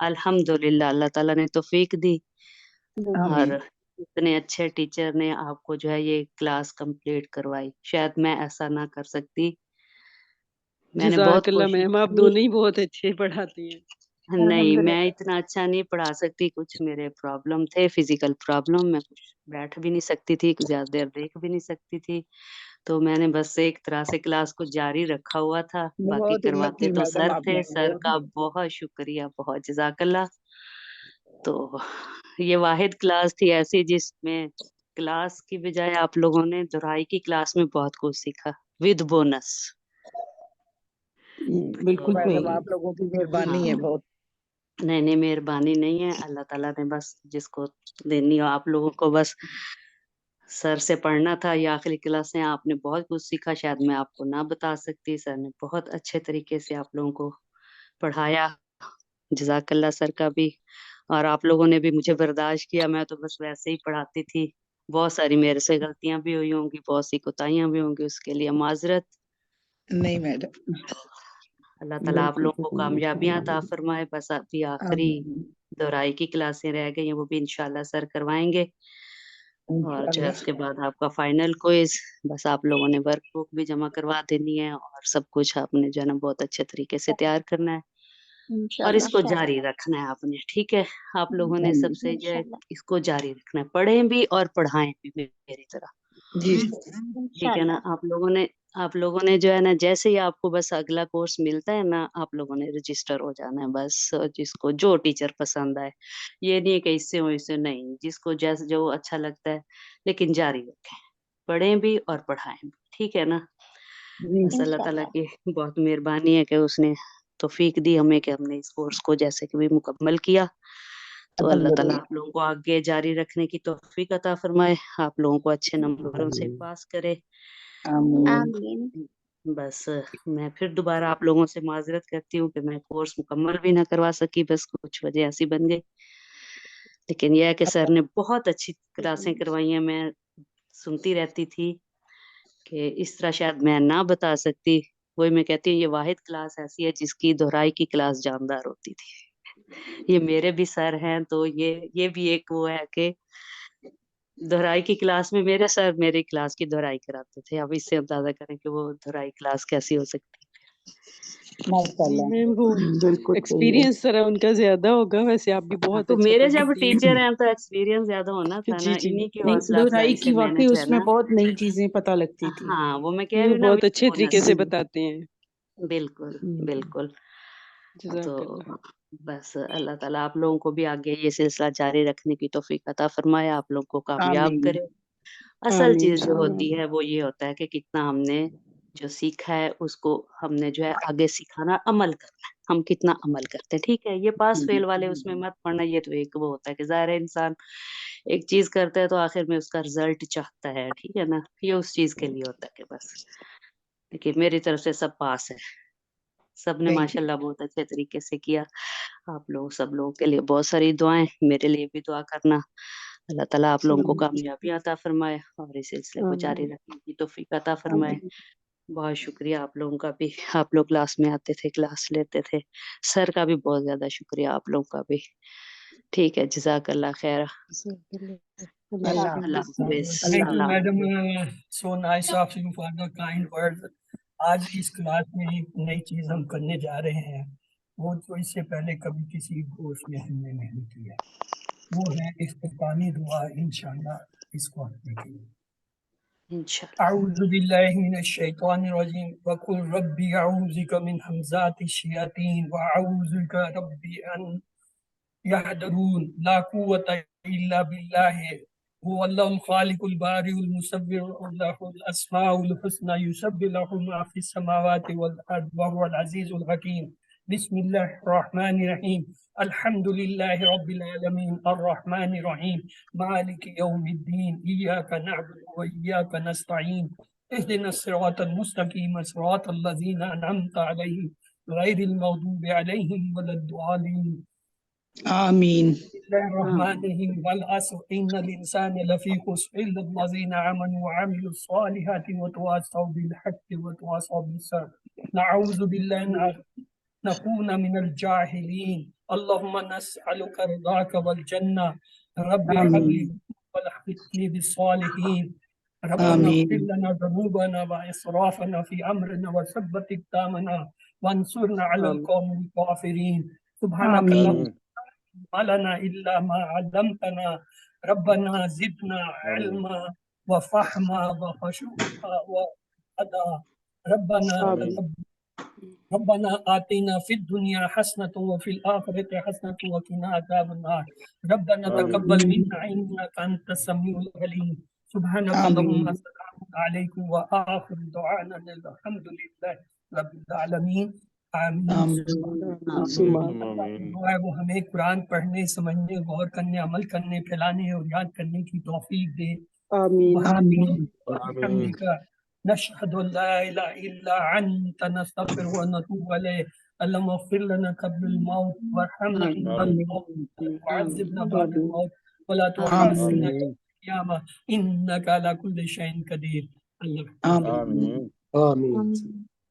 अल्हम्दुलिल्लाह, अल्लाह ताला ने तौफीक दी आमीन। और इतने अच्छे टीचर ने आपको जो है ये क्लास कंप्लीट करवाई। शायद मैं ऐसा ना कर सकती, मैंने बहुत जज़ाकल्लाह कोशिश मैम, आप की। दोनों ही बहुत अच्छे पढ़ाती हैं। नहीं, मैं इतना अच्छा नहीं पढ़ा सकती, कुछ मेरे प्रॉब्लम थे, फिजिकल प्रॉब्लम। मैं कुछ बैठ भी नहीं सकती थी, ज्यादा देर देख भी नहीं सकती थी, तो मैंने बस एक तरह से क्लास को जारी रखा हुआ था। बाकी बहुत हिम्मत करवाते की तो मैडम सर आपने। थे, सर का बहुत शुक्रिया, बहुत जज़ाकल्लाह। तो ये वाहिद क्लास थी ऐसी जिसमें क्लास की बजाय आप लोगों ने दुराई की क्लास में बहुत कुछ सीखा विद बोनस। बिल्कुल मैडम सही। आप लोगों की मेहरबानी है हाँ, बहुत। नहीं मेहरबानी नहीं है, अल्लाह ताला ने बस जिसको देनी हो आप लोगों को बस सर से पढ़ना था। ये आखिरी क्लास है, आपने बहुत कुछ सीखा, शायद मैं आपको ना बता सकती। सर ने बहुत अच्छे तरीके से आप लोगों को पढ़ाया, जज़ाकल्लाह सर का भी। और आप लोगों ने भी मुझे बर्दाश्त किया, मैं तो बस वैसे ही पढ़ाती थी। बहुत सारी मेरे से गलतियां भी हुई होंगी, बहुत सी कोताहियां भी होंगी, उसके लिए माजरत। नहीं मैडम। अल्लाह ताला आप बिल्कुल लोगों को कामयाबियां अता फरमाए। बस अभी आखिरी आमीन दोहराई की क्लासें रह गई हैं, वो भी इंशाल्लाह सर करवाएंगे। और जो है इंशाल्लाह। उसके बाद आपका फाइनल क्विज, बस आप लोगों ने वर्कबुक भी जमा करवा देनी है और सब कुछ आपने जो है ना बहुत अच्छे तरीके से तैयार करना है और इंशाल्लाह इसको जारी रखना है आपने। ठीक है, आप लोगों ने सबसे जो है इसको जारी रखना है, पढ़ें भी और पढ़ाएं भी मेरी तरह। जी ठीक है ना? आप लोगों ने जो है ना, जैसे ही आपको बस अगला कोर्स मिलता है ना, आप लोगों ने रजिस्टर हो जाना है बस। जिसको जो टीचर पसंद आए, ये नहीं कि इससे हो इससे नहीं, जिसको जैसे जो अच्छा लगता है, लेकिन जारी रखें, पढ़ें भी और पढ़ाएं भी। ठीक है ना? जी बस अल्लाह ताला की बहुत मेहरबानी है कि उसने तौफीक दी हमें कि हमने इस कोर्स को जैसे कि भी मुकम्मल किया। तो अल्लाह ताला आप लोगों को आगे जारी रखने की तौफीक अता फरमाए, आप लोगों को अच्छे नंबरों से पास करे। आमीन। आमीन। बस मैं फिर दोबारा आप लोगों से माजरत करती हूँ कि मैं कोर्स मुकम्मल भी ना करवा सकी, बस कुछ वजह ऐसी बन गई। लेकिन यह है कि सर ने बहुत अच्छी क्लासें करवाई हैं, मैं सुनती रहती थी कि इस तरह शायद मैं ना बता सकती। वही मैं कहती हूँ, ये वाहिद क्लास ऐसी है जिसकी दोहराई की क्लास जानदार होती थी। ये मेरे भी सर हैं, तो ये भी एक वो है कि दोहराई की क्लास में मेरे सर मेरी क्लास की दोहराई कराते थे। अब इससे अंदाजा करें कि वो दोहराई क्लास कैसी हो सकती है। माशाल्लाह। मैम वो बिल्कुल सही है। एक्सपीरियंस जरा उनका ज्यादा होगा, वैसे आप भी बहुत तो अच्छा मेरे जब पढ़ाती टीचर हैं तो एक्सपीरियंस ज्यादा होना था जी ना, जी। इन्हीं की नहीं, हौसला दोहराई अफजाई की से मैंने वाकई जो है उसमें ना। बहुत नई चीजें पता लगती थी। हाँ, वो मैं कह ये रही हूँ ना, बहुत अच्छे बोनस। तरीके से बताते हैं। बिल्कुल बिल्कुल। तो जज़ाकल्लाह। बस अल्लाह ताला आप लोगों को भी आगे ये सिलसिला जारी रखने की तौफीक अता फरमाए, आप लोगों को कामयाब आमीन करे। असल आमीन चीज जो होती है वो ये होता है कि कितना हमने जो सीखा है उसको हमने जो है आगे सिखाना, अमल करना है, हम कितना अमल करते हैं। ठीक है, ये पास फेल वाले उसमें मत पड़ना, ये तो एक वो होता है कि ज़ाहिर है इंसान एक चीज करता है तो आखिर में उसका रिजल्ट चाहता है, ठीक है ना, ये उस चीज के लिए होता है कि बस। देखिए मेरी तरफ से सब पास है, सबने थैंक यू माशाल्लाह बहुत अच्छे तरीके से किया। आप लोग सब लोगों के लिए बहुत सारी दुआएं, मेरे लिए भी दुआ करना। अल्लाह ताला आप लोगों को कामयाबी अता फरमाए और इस सिलसिले को जारी आमीन रखने की तौफीक अता फरमाए। बहुत शुक्रिया आप लोगों का भी, आप लोग क्लास में आते थे, क्लास लेते थे। सर का भी बहुत ज्यादा शुक्रिया, आप लोगों का भी। ठीक है, जज़ाकल्लाह खैर। अल्लाह अल्लाह हाफिज। हाफिज। Thank you, Allah madam. So nice of you for the kind words. आज इस क्लास में एक नई चीज हम करने जा रहे हैं, वो जो इससे पहले कभी किसी कोर्स में हमने नहीं किया, वो है इख्तितामी दुआ। इंशाअल्लाह इसको हम देखेंगे। इंशाअल्लाह। अऊज़ु बिल्लाहि मिनश्शैतानिर रजीम वक़ुल रब्बी अऊज़ुबिका मिन हम्ज़ातिश शयातीन व अऊज़ुबिका रब्बी अन यहदरून ला कुव्वता इल्ला बिल्लाहि हुवल्लाहुल खालिकुल बारिउल मुसव्विर लहुल अस्माउल हुस्ना युसब्बिहु लहु मा फिस समावाति वल अर्द व हुवल अज़ीज़ुल हकीम। बिस्मिल्लाहिर रहमानिर रहीम। अल्हम्दुलिल्लाहि रब्बिल आलमीन अर्रहमानिर रहीम मालिकि यौमिद्दीन इय्याका नअबुदु व इय्याका नस्तईन इहदिनस सिरातल मुस्तकीम सिरातल लज़ीना अनअमता अलैहिम गैरिल मग़दूबि अलैहिम वलद्दालीन। आमीन बिस्मिल्लाहिर्रहमानिर्रहीम वल अस्र इन्नल इंसाना लफी खुस्र इल्ला लज़ीना आमनु व अमिलुस सालिहाति व तवासौ बिल हक़्क़ि व तवासौ बिस सब्र। नऊज़ु बिल्लाहि अन नकूना मिनल जाहिलीन। अल्लाहुम्मा नस्अलुका रिज़ाका वल जन्नह रब्बि हब्ली आमीन वल हिक़नी बिस सालिहीन। रब्बना इग़फिर आमीन लना ज़ुनूबना व इसराफ़ना फ़ी अम्रिना व सब्बित अक़दामना वंसुरना अलल आमीन क़ौमिल काफ़िरीन। सुब्हानका ला आमीन लना इल्ला मा अल्लमतना रब्बना ज़िदना इल्मा व फ़हमा व ख़ुशूआ व अदा। रब्बना रब्बना आतिना फिद दुनिया हसनतुन व फिल आखिरति हसनतुन व क़िना अज़ाबन्नार। रब्बना तक़ब्बल मिन्ना इन्नका अंतस समीउल अलीम। सुब्हानक अल्लाहुम्मा आमीन सलामुन अलैकुम व आखिरु दुआना अल्हम्दुलिल्लाहि रब्बिल आलमीन। आमीन। आमीन सुमा अल्लाह की दुआ है वो हमें कुरान पढ़ने, समझने, गौर करने, अमल करने, फैलाने और याद करने की तौफीक दे। आमीन आमीन बिहम्दिका नशहदु अल्ला इलाहा इल्ला अंता नस्तगफिरुका व नतूबु इलैक। अल्लाहुम्मा इग़फिर लना क़ब्लल मौत वरहमना इंदल मौत वअज़िबना बअदल मौत वला तुहासिबना आमीन यौमल क़ियामह इन्नका अला कुल्लि शैइन क़दीर। अल्लाह आमीन आमीन।